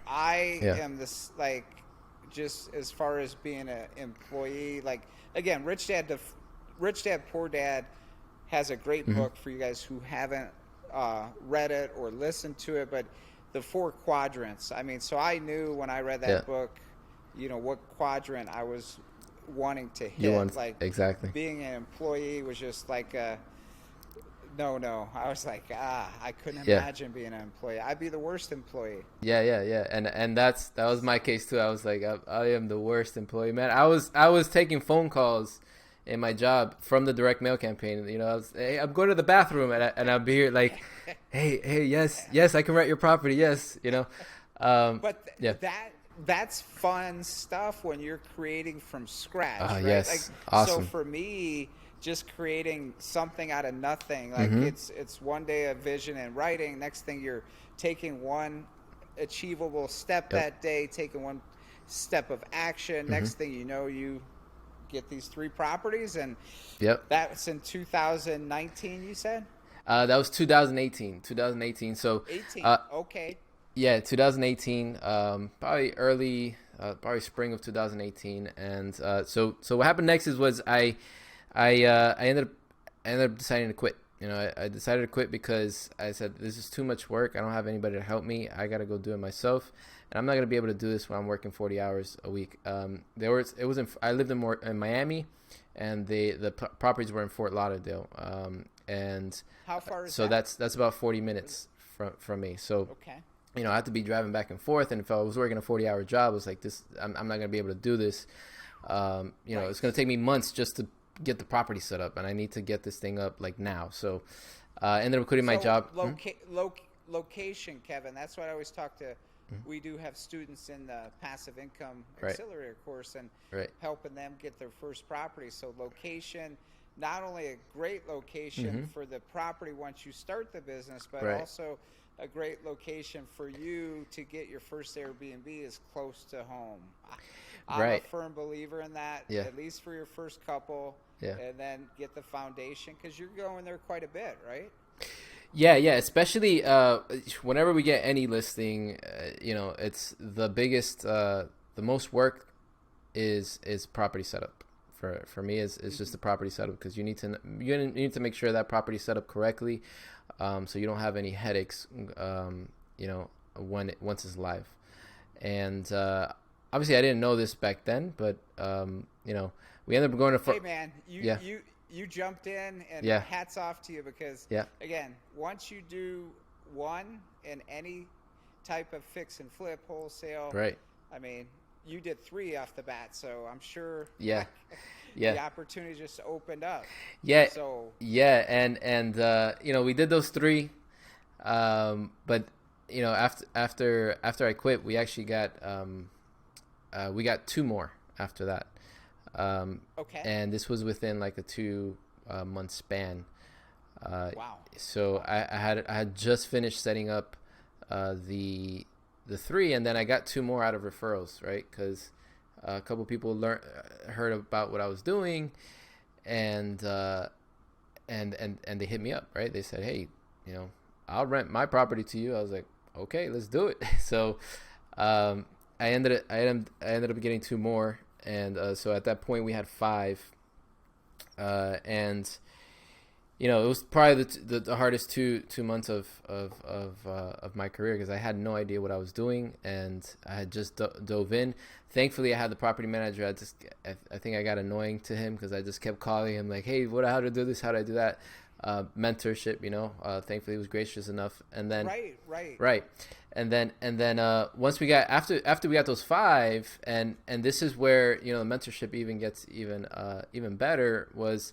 I am this, like, just as far as being an employee, like, again, Rich Dad Poor Dad has a great book for you guys who haven't read it or listened to it, but the 4 quadrants. I mean, so I knew when I read that book, what quadrant I was wanting to hit. Exactly. Being an employee was just like no. I was like, I couldn't imagine being an employee. I'd be the worst employee. Yeah. And that was my case too. I was like, I am the worst employee, man. I was taking phone calls in my job from the direct mail campaign. Hey, I'm going to the bathroom, and I'll be here like, hey, yes, I can rent your property, yes, But that's fun stuff when you're creating from scratch, right? Yes, like, awesome. So for me, just creating something out of nothing, like, it's one day of vision and writing. Next thing, you're taking one achievable step that day, taking one step of action. Next thing you know, you get these 3 properties, and that's in 2019, you said? That was 2018. 2018. So, 18. Okay. yeah, 2018. Probably early, probably spring of 2018. And so what happened next was I ended up deciding to quit. I decided to quit because I said this is too much work. I don't have anybody to help me. I gotta go do it myself, and I'm not gonna be able to do this when I'm working 40 hours a week. I lived in Miami, and the properties were in Fort Lauderdale. And How far is so that? that's about 40 minutes from me. So Okay. I have to be driving back and forth, and if I was working a 40-hour job, I was like, this, I'm not gonna be able to do this. Right. It's gonna take me months just to get the property set up, and I need to get this thing up like now. So I ended up quitting my So job. location, Kevin. That's what I always talk to. We do have students in the passive income Right. auxiliary course and Right. helping them get their first property. So location, not only a great location for the property once you start the business, but Right. also a great location for you to get your first Airbnb is close to home. I'm Right. a firm believer in that, Yeah. at least for your first couple, Yeah. and then get the foundation because you're going there quite a bit, right? Yeah, especially whenever we get any listing, it's the biggest, the most work is property setup. For me, is just the property setup, because you need to make sure that property is set up correctly, so you don't have any headaches, once it's live. And obviously, I didn't know this back then, but we ended up going to. Hey man, Yeah. you jumped in, and Yeah. hats off to you because Yeah. again, once you do one in any type of fix and flip wholesale, Right. I mean, you did 3 off the bat, so I'm sure Yeah. the Yeah. opportunity just opened up. Yeah. So Yeah. And we did those 3, but after I quit, we actually got we got 2 more after that. okay. And this was within like a 2 month span. Wow. So I had just finished setting up the 3, and then I got 2 more out of referrals, right? Because a couple people heard about what I was doing, and they hit me up, right? They said, hey, I'll rent my property to you. I was like, okay, let's do it. So I ended up getting 2 more, and so at that point we had 5, and it was probably the hardest 2 months of my career, because I had no idea what I was doing, and I had just dove in. Thankfully, I had the property manager. I think I got annoying to him because I just kept calling him like, hey, how to do this, how do I do that? Mentorship, thankfully he was gracious enough. And then right. And then once we got after we got those 5, and this is where the mentorship even gets even better, was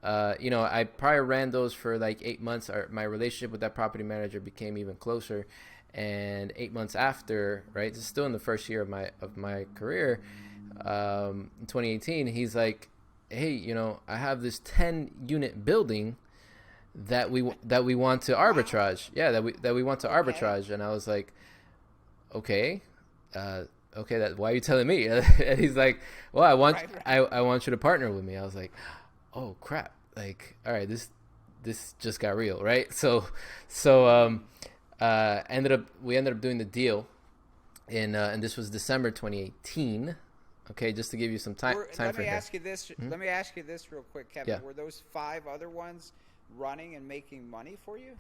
I probably ran those for like 8 months. My relationship with that property manager became even closer, and 8 months after, right, just still in the first year of my career, in 2018, he's like, hey, I have this 10-unit building that we want to arbitrage. Yeah, that we want to arbitrage. And I was like, okay, why are you telling me? And he's like, well, I want you to partner with me. I was like, oh crap, like, all right, this just got real, right? So we ended up doing the deal and this was December 2018. Okay, just to give you some time Let for me here. ask you this. Let me ask you this real quick, Kevin. Yeah. Were those 5 other ones running and making money for you?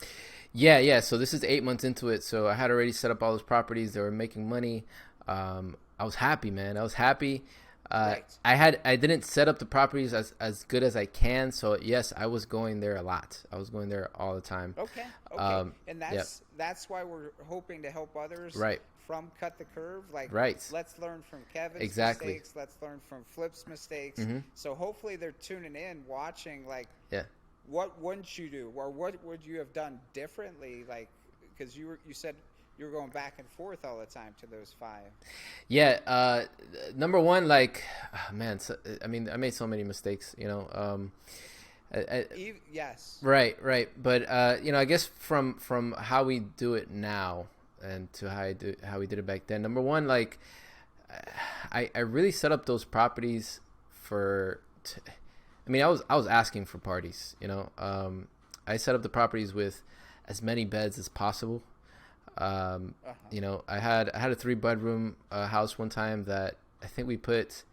Yeah. So this is 8 months into it. So I had already set up all those properties. They were making money. I was happy, man. I was happy. Right. I didn't set up the properties as good as I can. So yes, I was going there a lot. I was going there all the time. Okay. And that's why we're hoping to help others. Right. From Cut the Curve, like, right. Let's learn from Kevin's Exactly. mistakes. Let's learn from Flip's mistakes. Mm-hmm. So hopefully they're tuning in, watching, like, yeah, what wouldn't you do, or what would you have done differently? Like, because you said you were going back and forth all the time to those 5. Yeah. Number one, like, man, I made so many mistakes. Yes. Right. But I guess from how we do it now and to how we did it back then. Number one, like, I really set up those properties I was asking for parties. I set up the properties with as many beds as possible. Uh-huh. You know, I had a 3 bedroom house one time that I think we put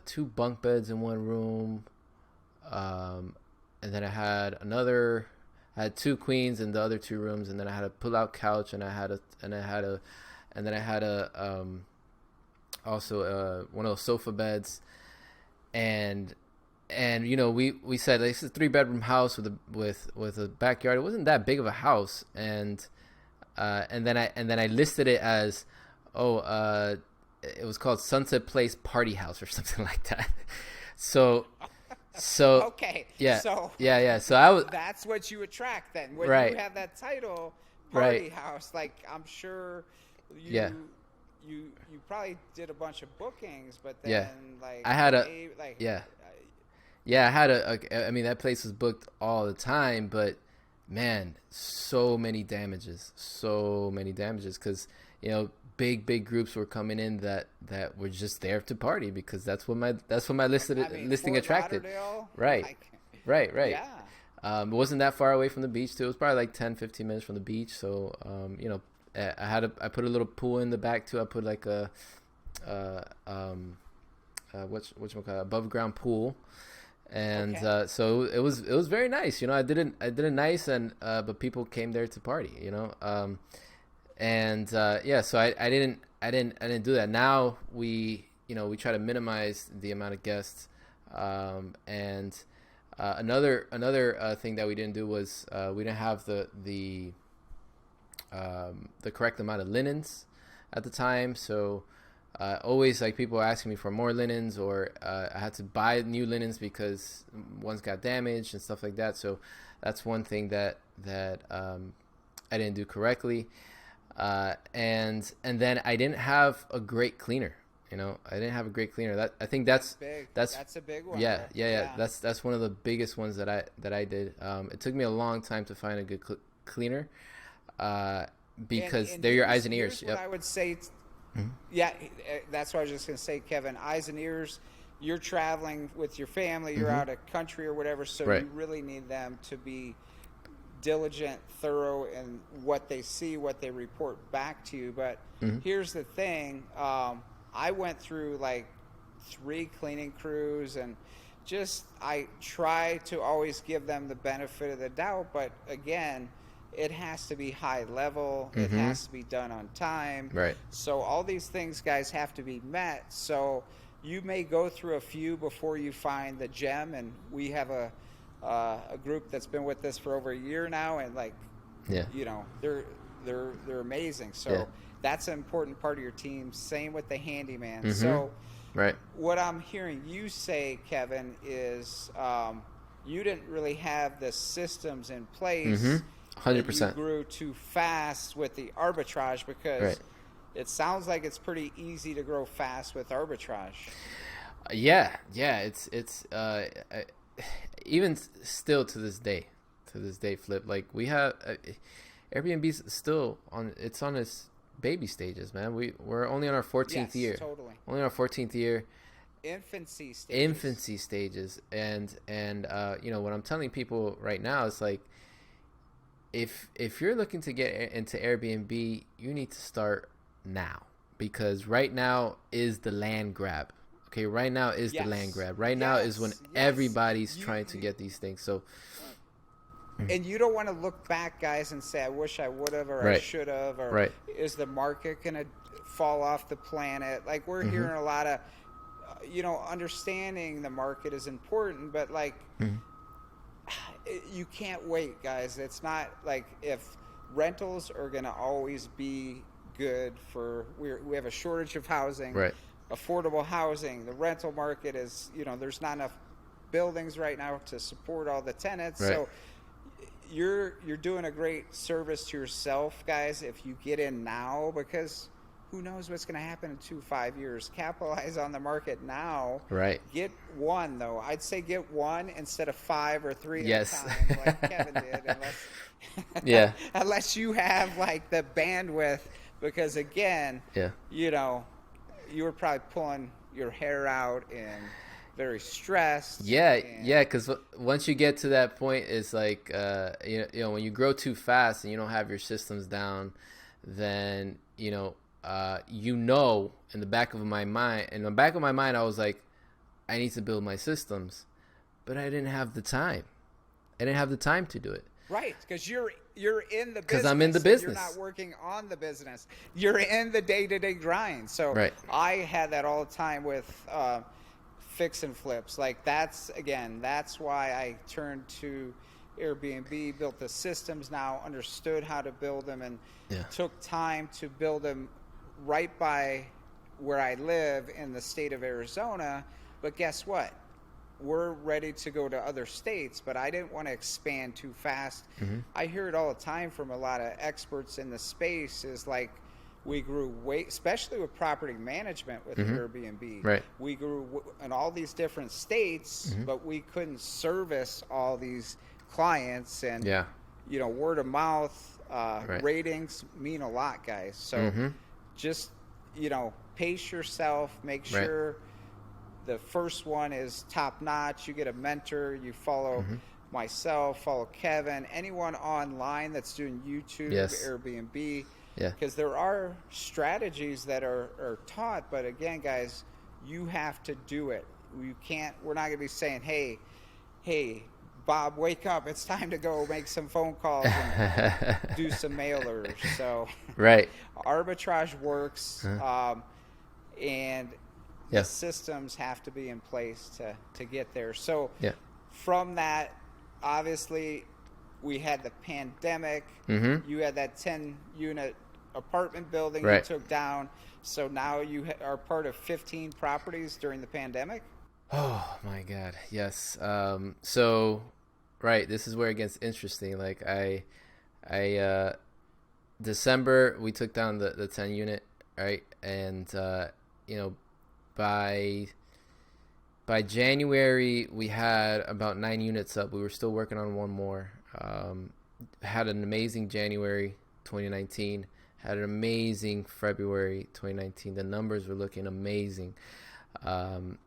2 bunk beds in one room, and then I had 2 queens in the other 2 rooms, and then I had a pull-out couch, and I had also one of those sofa beds, and you know, we said like, this is a 3 bedroom house with a backyard. It wasn't that big of a house, and then I listed it as, it was called Sunset Place Party House or something like that. So Okay. yeah, So yeah. So I was that's what you attract then. When right, you have that title, right, Party House, like I'm sure you yeah, you probably did a bunch of bookings, but yeah. then like I had a like yeah. Yeah, I had I mean, that place was booked all the time, but man, so many damages, because, you know, big groups were coming in that were just there to party, because that's what my I mean, listing Fort attracted. Lauderdale, Right, like right. yeah. It wasn't that far away from the beach too. It was probably like 10-15 minutes from the beach. So, you know, I put a little pool in the back too. I put like a whatchamacallit, above ground pool. And Okay. so it was very nice. You know, I did it nice, and but people came there to party. You know, yeah. So I didn't do that. Now we try to minimize the amount of guests. And another thing that we didn't do was, we didn't have the correct amount of linens at the time. So always, like, people were asking me for more linens, or I had to buy new linens because ones got damaged and stuff like that. So that's one thing that I didn't do correctly. And then I didn't have a great cleaner. You know, I didn't have a great cleaner. That I think That's big. that's That's a big one. yeah, There. yeah. Yeah. That's one of the biggest ones that I did. It took me a long time to find a good cleaner, because And they're your eyes and here's ears. what Yep. I would say. Mhm. Yeah, that's what I was just going to say, Kevin. Eyes and ears. You're traveling with your family. You're out of country or whatever, so Right. you really need them to be diligent, thorough in what they see, what they report back to you. But here's the thing. I went through like 3 cleaning crews, and I try to always give them the benefit of the doubt. But again, it has to be high level. It has to be done on time. Right. So all these things, guys, have to be met. So you may go through a few before you find the gem. And we have a group that's been with us for over a year now, and like, Yeah. you know, they're amazing. So Yeah. that's an important part of your team. Same with the handyman. So Right. what I'm hearing you say, Kevin, is you didn't really have the systems in place. 100%. You grew too fast with the arbitrage, because Right. it sounds like it's pretty easy to grow fast with arbitrage. Yeah. It's even still to this day, Flip. Like, we have Airbnb's still on its baby stages, man. We're only on our 14th Yes, year. totally. Only on our 14th year. Infancy stages. And you know, what I'm telling people right now is, like, if you're looking to get into Airbnb, you need to start now, because right now is the land grab. Okay, right now is the land Yes. grab. Right now is when Yes. everybody's trying to get these things. So And you don't want to look back, guys, and say, I wish I would have, or I Right. should have, or Right. is the market going to fall off the planet? Like, we're hearing a lot of, understanding the market is important, but like, you can't wait, guys. It's not like, if rentals are going to always be good we have a shortage of housing, Right. affordable housing. The rental market is, there's not enough buildings right now to support all the tenants. Right. So you're doing a great service to yourself, guys, if you get in now, because who knows what's going to happen in 2-5 years. Capitalize on the market now. Right. Get one, though. I'd say get one instead of 5 or 3 Yes. at a time, like Kevin did, Yeah. unless you have like the bandwidth, because again, Yeah. you were probably pulling your hair out and very stressed. Yeah, And yeah, because once you get to that point, it's like when you grow too fast and you don't have your systems down, then in the back of my mind, I was like, I need to build my systems, but I didn't have the time. I didn't have the time to do it. right, because you're in the Because business. I'm in the And you're business. not working on the business. You're in the day-to-day grind. So Right. I had that all the time with fix and flips. Like that's why I turned to Airbnb, built the systems now, understood how to build them, and Yeah. took time to build them right by where I live in the state of Arizona. But guess what? We're ready to go to other states, but I didn't want to expand too fast. Mm-hmm. I hear it all the time from a lot of experts in the space is like we grew way, especially with property management with Mm-hmm. Airbnb. Right. We grew in all these different states, Mm-hmm. but we couldn't service all these clients. And, Yeah. word of mouth, Right. ratings mean a lot, guys. So Mm-hmm. just, pace yourself, make Right. sure the first one is top notch. You get a mentor. You follow Mm-hmm. myself, follow Kevin, anyone online that's doing YouTube, Yes. Airbnb. Yeah. Because there are strategies that are taught, but again, guys, you have to do it. We're not going to be saying, hey, Bob, wake up. It's time to go make some phone calls and do some mailers. So Right. arbitrage works, and Yeah. the systems have to be in place to get there. So Yeah. from that, obviously, we had the pandemic. Mm-hmm. You had that 10-unit apartment building Right. you took down. So now you are part of 15 properties during the pandemic. Oh my God. Yes. So, right. This is where it gets interesting. Like December, we took down the 10 unit, right? And, by January, we had about 9 units up. We were still working on one more. Had an amazing January 2019. Had an amazing February 2019. The numbers were looking amazing. And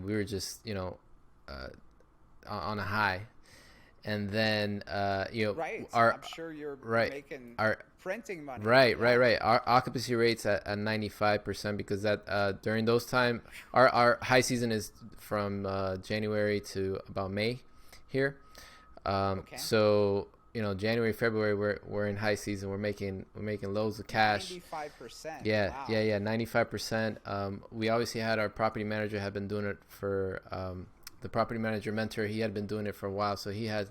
we were just, on a high. And then, Right. I'm sure you're making printing money. Right. Our occupancy rates at 95% because that during those time, our high season is from January to about May here. Okay. So January, February, we're in high season. We're making loads of cash. 95%. Yeah, Wow. yeah, 95%. We obviously had our property manager had been doing it for the property manager mentor. He had been doing it for a while, so he had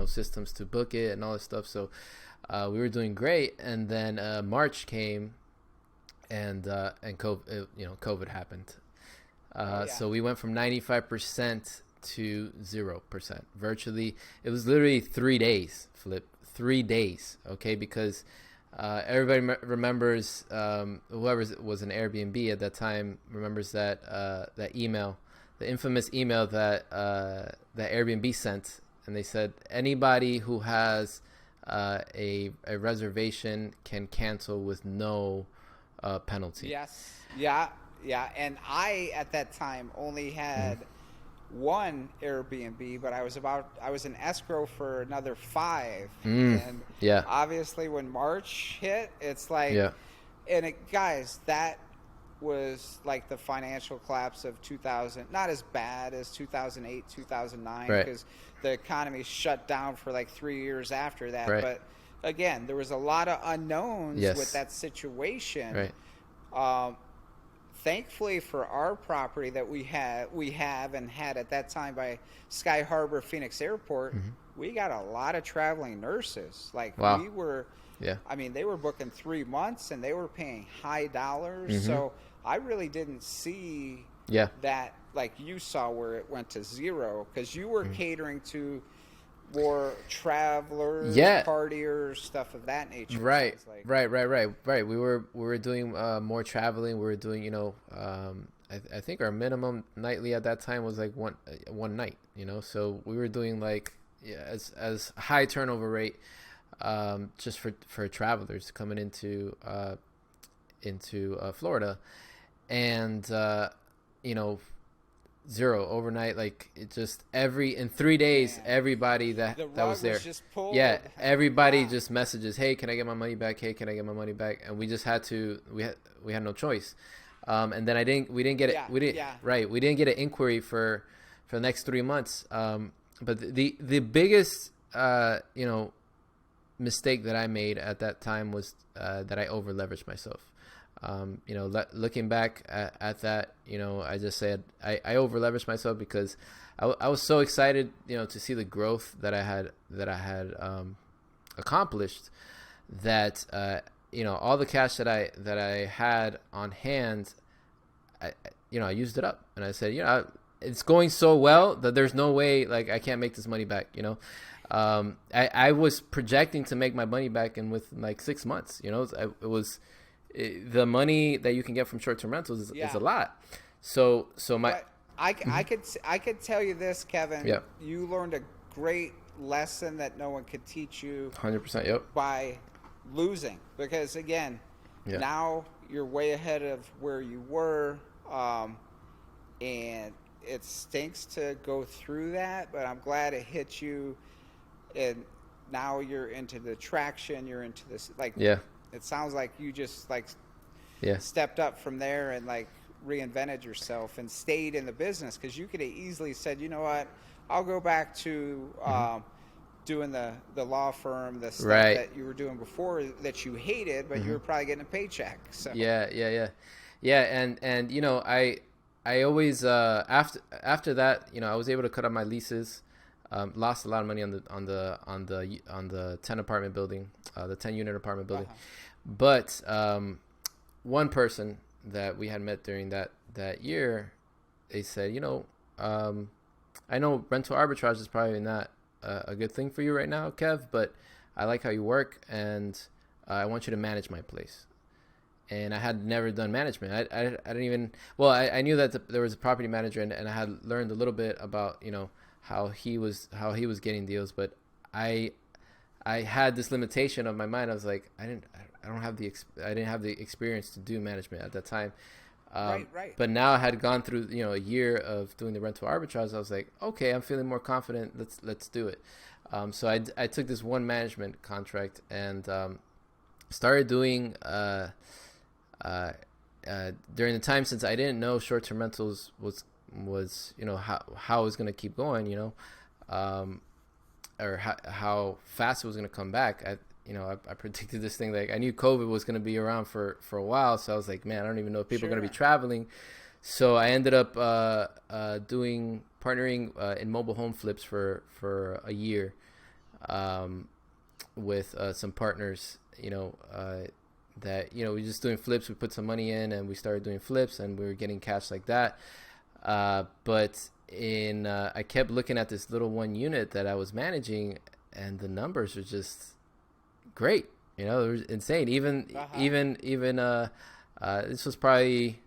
systems to book it and all this stuff. So we were doing great, and then March came, and COVID happened. So we went from 95% to 0%. Virtually, it was literally 3 days, Flip. 3 days, okay? Because everybody remembers, whoever was an Airbnb at that time remembers that email, the infamous email that Airbnb sent, and they said anybody who has a reservation can cancel with no penalty. Yes. Yeah. And I at that time only had one Airbnb, but I was in escrow for another 5. And Yeah. obviously when March hit, it's like, Yeah. and guys, that was like the financial collapse of 2000, not as bad as 2008, 2009, Right. because the economy shut down for like 3 years after that. Right. But again, there was a lot of unknowns Yes. with that situation. Right. Thankfully for our property that we have and had at that time by Sky Harbor Phoenix Airport, we got a lot of traveling nurses. Like Wow. we were, Yeah. I mean, they were booking 3 months and they were paying high dollars. So I really didn't see Yeah. that like you saw where it went to 0, because you were catering to more travelers, Yeah. partiers, stuff of that nature. Right. sounds like. Right. We were doing more traveling. We were doing, I think our minimum nightly at that time was like one night, so we were doing like as high turnover rate just for travelers coming into Florida. And zero overnight. Like it just in 3 days, Man, everybody the that rug was there, was just pulled. yeah, everybody Yeah, just messages, hey, can I get my money back? Hey, can I get my money back? And we just had to, we had no choice. And then we didn't get it. yeah, yeah. We didn't get an inquiry for the next 3 months. But the biggest, mistake that I made at that time was that I over leveraged myself. Looking back at that, I just said I over leveraged myself because I was so excited, to see the growth that I had accomplished, that all the cash that I had on hand, I used it up, and I said, it's going so well that there's no way, like, I can't make this money back. I was projecting to make my money back in with like 6 months. The money that you can get from short-term rentals is a lot. So my. But I could tell you this, Kevin. Yeah. You learned a great lesson that no one could teach you 100%. Yep. by losing, because again, Yeah. now you're way ahead of where you were, and it stinks to go through that, but I'm glad it hit you, and now you're into the traction. You're into this, like, Yeah. it sounds like you just like Yeah. stepped up from there and like reinvented yourself and stayed in the business, because you could have easily said, you know what, I'll go back to doing the law firm, the stuff Right. that you were doing before that you hated, but you were probably getting a paycheck. So Yeah. And I always after that, I was able to cut out my leases. Lost a lot of money on the 10 apartment building, the 10-unit apartment building. But one person that we had met during that year, they said, I know rental arbitrage is probably not a good thing for you right now, Kev, but I like how you work, and I want you to manage my place. And I had never done management. I didn't even, well, I knew that there was a property manager, and I had learned a little bit about, how he was getting deals, but I had this limitation of my mind. I was like, I didn't have the experience to do management at that time. Right. But now I had gone through, a year of doing the rental arbitrage. I was like, okay, I'm feeling more confident. Let's do it. So I took this one management contract and started doing during the time, since I didn't know short-term rentals was how it was going to keep going, or how fast it was going to come back. I predicted this thing. Like, I knew COVID was going to be around for a while, so I was like, man, I don't even know if people are going to be traveling. So I ended up partnering in mobile home flips for a year with some partners, that, we just doing flips. We put some money in and we started doing flips, and we were getting cash like that. But I kept looking at this little one unit that I was managing, and the numbers are just great. It was insane. Even this was probably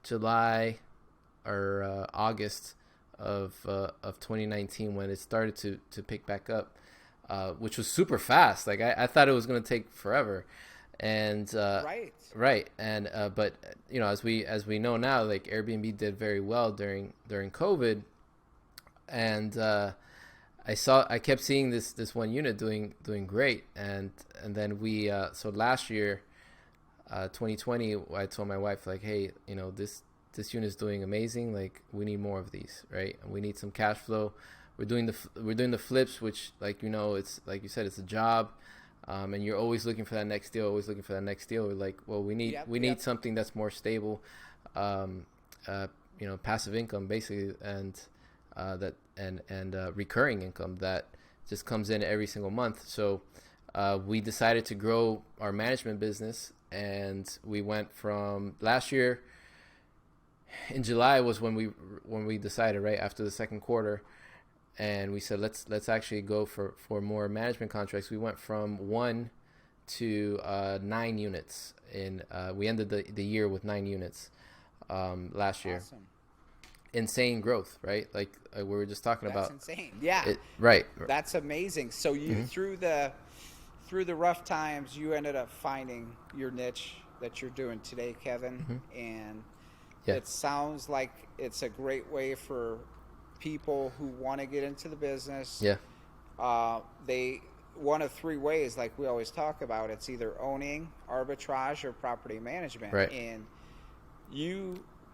July or August of 2019 when it started to pick back up, which was super fast. Like I thought it was going to take forever. And right, and but as we know now, like, Airbnb did very well during COVID, and I kept seeing this one unit doing great, and then we so last year, 2020, I told my wife, like, hey, this unit is doing amazing, like, we need more of these, right? And we need some cash flow. We're doing the flips, which, like, it's like you said, it's a job. And you're always looking for that next deal, We're like, well, we need something that's more stable, passive income, basically, and recurring income that just comes in every single month. So we decided to grow our management business, and we went from last year in July was when we decided, right after the second quarter. And we said, let's actually go for more management contracts. We went from 1 to 9 units. We ended the year with 9 units last year. Awesome. Insane growth, right? Like we were just talking about. That's insane. Yeah. Right. That's amazing. So you through the rough times, you ended up finding your niche that you're doing today, Kevin, and Yeah. It sounds like it's a great way for people who want to get into the business. Yeah. They one of three ways, like we always talk about. It's either owning, arbitrage, or property management. Right. And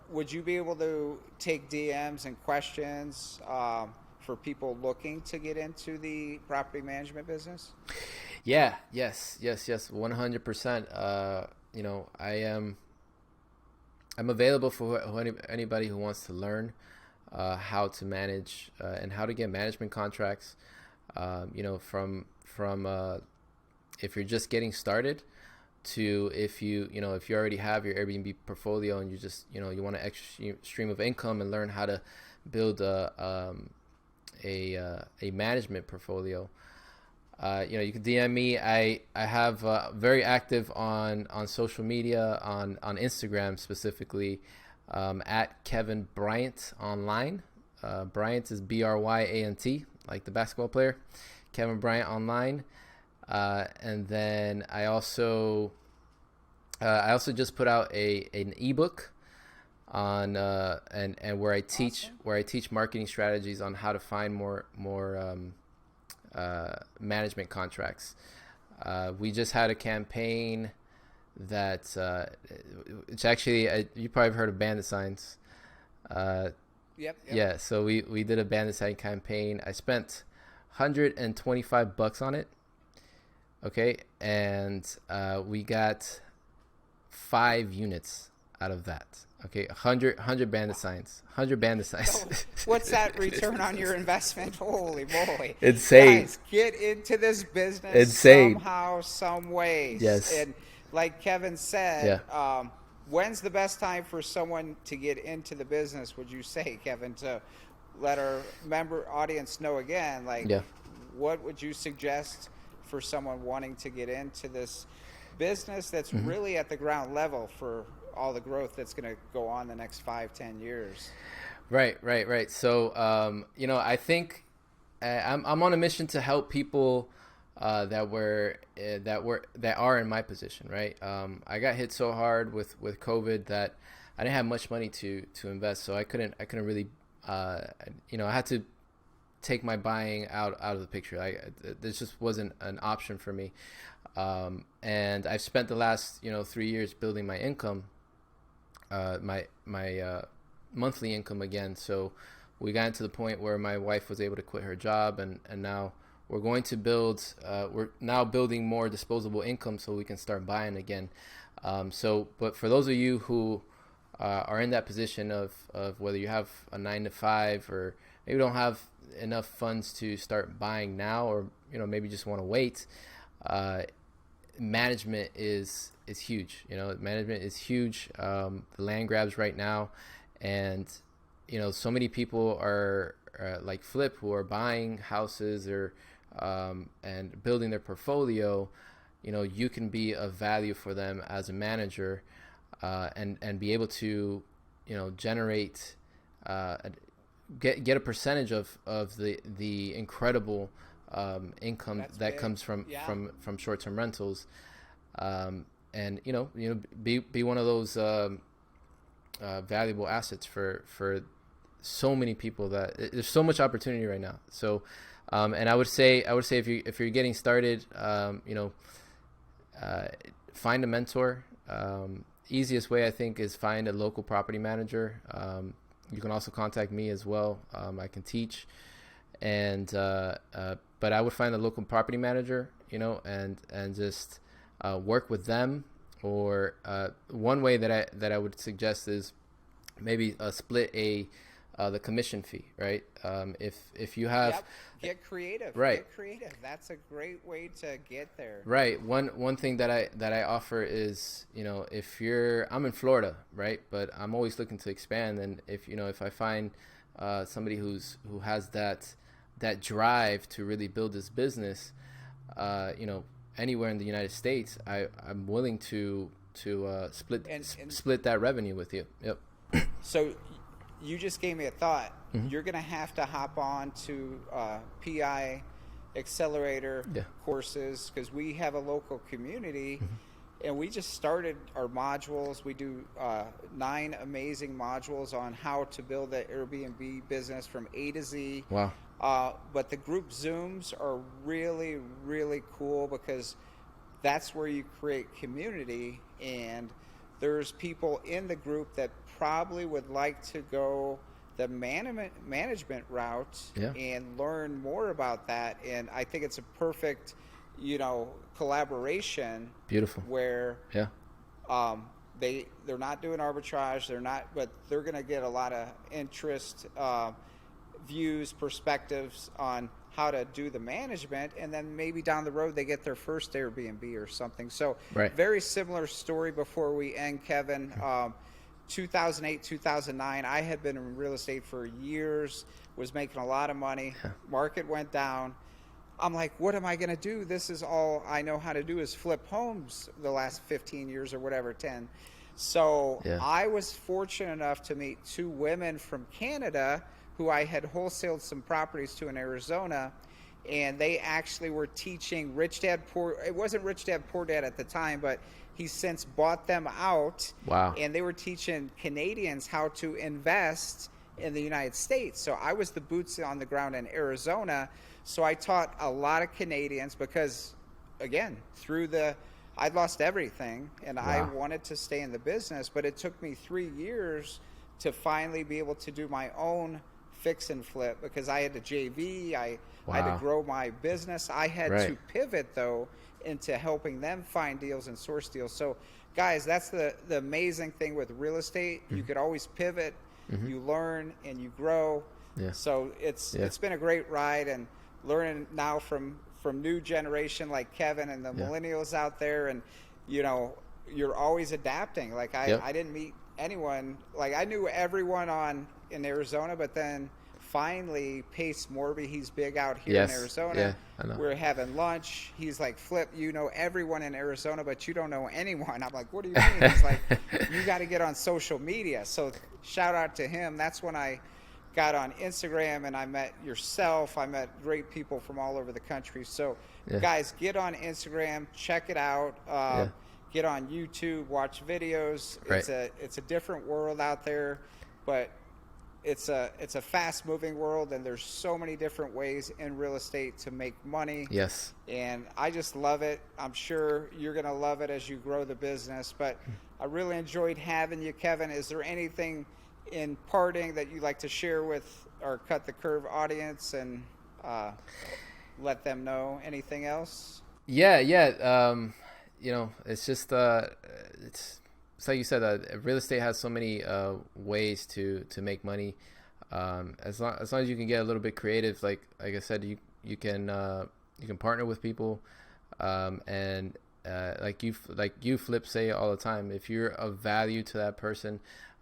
would you be able to take DMs and questions for people looking to get into the property management business? Yeah. Yes. 100%. You know, I'm available for anybody who wants to learn how to manage and how to get management contracts. You know, from if you're just getting started to if you already have your Airbnb portfolio and you just you want an extra stream of income and learn how to build a management portfolio. You know, you can DM me. I have very active on social media, on Instagram specifically, at Kevin Bryant online. Bryant is Bryant, like the basketball player. Kevin Bryant online. And then I also just put out an ebook on and where I teach marketing strategies on how to find more management contracts. We just had a campaign that it's actually you probably have heard of bandit signs. Yep. Yeah, so we did a bandit sign campaign. I spent $125 on it. Okay, and we got 5 units out of that. Okay, 100 bandit signs. 100 bandit signs. So what's that return on your investment? Holy moly. Insane. Guys, get into this business somehow, some way. Yes. And like Kevin said, when's the best time for someone to get into the business, would you say, Kevin, to let our audience know again, like what would you suggest for someone wanting to get into this business that's really at the ground level for all the growth that's going to go on the next 5-10 years? Right. So, you know, I think I'm on a mission to help people that are in my position. Right. I got hit so hard with COVID that I didn't have much money to invest, so I couldn't really, you know, I had to take my buying out of the picture. This just wasn't an option for me. And I've spent the last 3 years building my income, my monthly income again. So we got to the point where my wife was able to quit her job, and now we're going to build. We're now building more disposable income so we can start buying again. But for those of you who are in that position of whether you have a 9 to 5 or maybe don't have enough funds to start buying now, or maybe just want to wait, management is huge. Management is huge. The land grabs right now, and so many people are like Flip, who are buying houses or and building their portfolio. You can be of value for them as a manager, and be able to generate get a percentage of the incredible income that comes from short-term rentals, and be one of those valuable assets for so many people. That there's so much opportunity right now. So and I would say if you're getting started, find a mentor. Easiest way, I think, is find a local property manager. You can also contact me as well. I can teach, and but I would find a local property manager, and just work with them. Or one way that I would suggest is maybe split the commission fee, right? If you have get creative, right? Get creative. That's a great way to get there. Right. One thing that I offer is, I'm in Florida, right? But I'm always looking to expand, and if I find somebody who has that drive to really build this business, anywhere in the United States, I'm willing to split that revenue with you. Yep. So you just gave me a thought. Mm-hmm. You're going to have to hop on to PI accelerator courses, because we have a local community and we just started our modules. We do 9 amazing modules on how to build the Airbnb business from A to Z. Wow. But the group Zooms are really, really cool because that's where you create community, and there's people in the group that probably would like to go the management route and learn more about that. And I think it's a perfect, collaboration. Beautiful. Where they're not doing arbitrage, but they're going to get a lot of interest, views, perspectives on how to do the management, and then maybe down the road they get their first Airbnb or something. So very similar story before we end, Kevin. 2008, 2009, I had been in real estate for years, was making a lot of money. Market went down. I'm like, what am I going to do? This is all I know how to do is flip homes the last 15 years or whatever, 10. So I was fortunate enough to meet 2 women from Canada who I had wholesaled some properties to in Arizona, and they actually were teaching Rich Dad Poor. It wasn't Rich Dad Poor Dad at the time, but he's since bought them out. Wow. And they were teaching Canadians how to invest in the United States. So I was the boots on the ground in Arizona. So I taught a lot of Canadians because, again, I'd lost everything, and I wanted to stay in the business, but it took me 3 years to finally be able to do my own fix and flip because I had to JV, I had to grow my business. I had to pivot, though, into helping them find deals and source deals. So, guys, that's the amazing thing with real estate. You could always pivot, you learn, and you grow. So it's been a great ride, and learning now from new generation like Kevin and the millennials out there, and you're always adapting. Like I didn't meet anyone, like I knew everyone in Arizona, but then finally Pace Morby, he's big out here in Arizona. We're having lunch. He's like, Flip, you know everyone in Arizona, but you don't know anyone. I'm like, what do you mean? He's like, you got to get on social media. So shout out to him. That's when I got on Instagram and I met yourself. I met great people from all over the country. So guys, get on Instagram, check it out. Get on YouTube, watch videos. It's a different world out there, but it's a fast-moving world, and there's so many different ways in real estate to make money. Yes. And I just love it. I'm sure you're going to love it as you grow the business. But I really enjoyed having you, Kevin. Is there anything in parting that you'd like to share with our Cut the Curve audience and let them know? Anything else? Yeah. It's just it's like you said, real estate has so many ways to make money. As long as you can get a little bit creative, like I said, you can partner with people, and like you Flip say all the time, if you're of value to that person,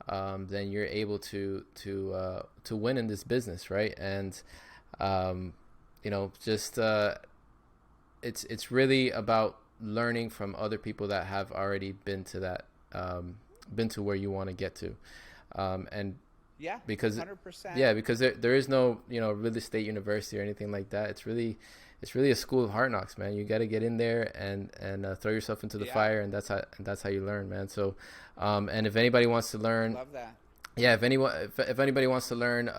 then you're able to win in this business, right? And it's really about learning from other people that have already been to that. Been to where you want to get to, and because 100%. Because there is no real estate university or anything like that. It's really a school of hard knocks, man. You got to get in there and throw yourself into the fire, and that's how you learn, man. So, and if anybody wants to learn, love that. If anybody wants to learn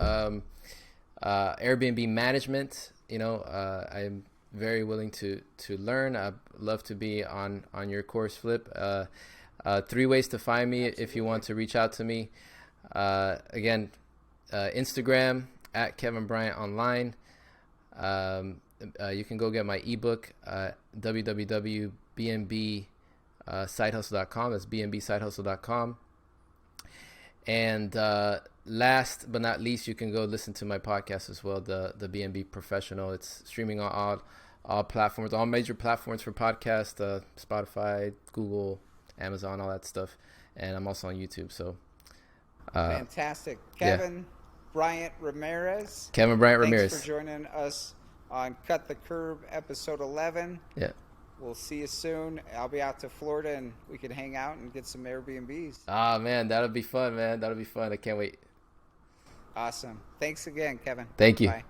Airbnb management, I'm very willing to learn. I'd love to be on your course, Flip. 3 ways to find me. Absolutely. If you want to reach out to me. Again, Instagram at Kevin Bryant Online. You can go get my ebook, www.bnbsidehustle.com. That's bnbsidehustle.com. And last but not least, you can go listen to my podcast as well, the BNB Professional. It's streaming on all platforms, all major platforms for podcasts, Spotify, Google, Amazon, all that stuff. And I'm also on YouTube. So fantastic. Kevin Bryant Ramirez. Kevin Bryant Ramirez. Thanks for joining us on Cut the Curve episode 11. Yeah. We'll see you soon. I'll be out to Florida and we can hang out and get some Airbnbs. Ah, man, that'll be fun, man. That'll be fun. I can't wait. Awesome. Thanks again, Kevin. Thank you. Bye.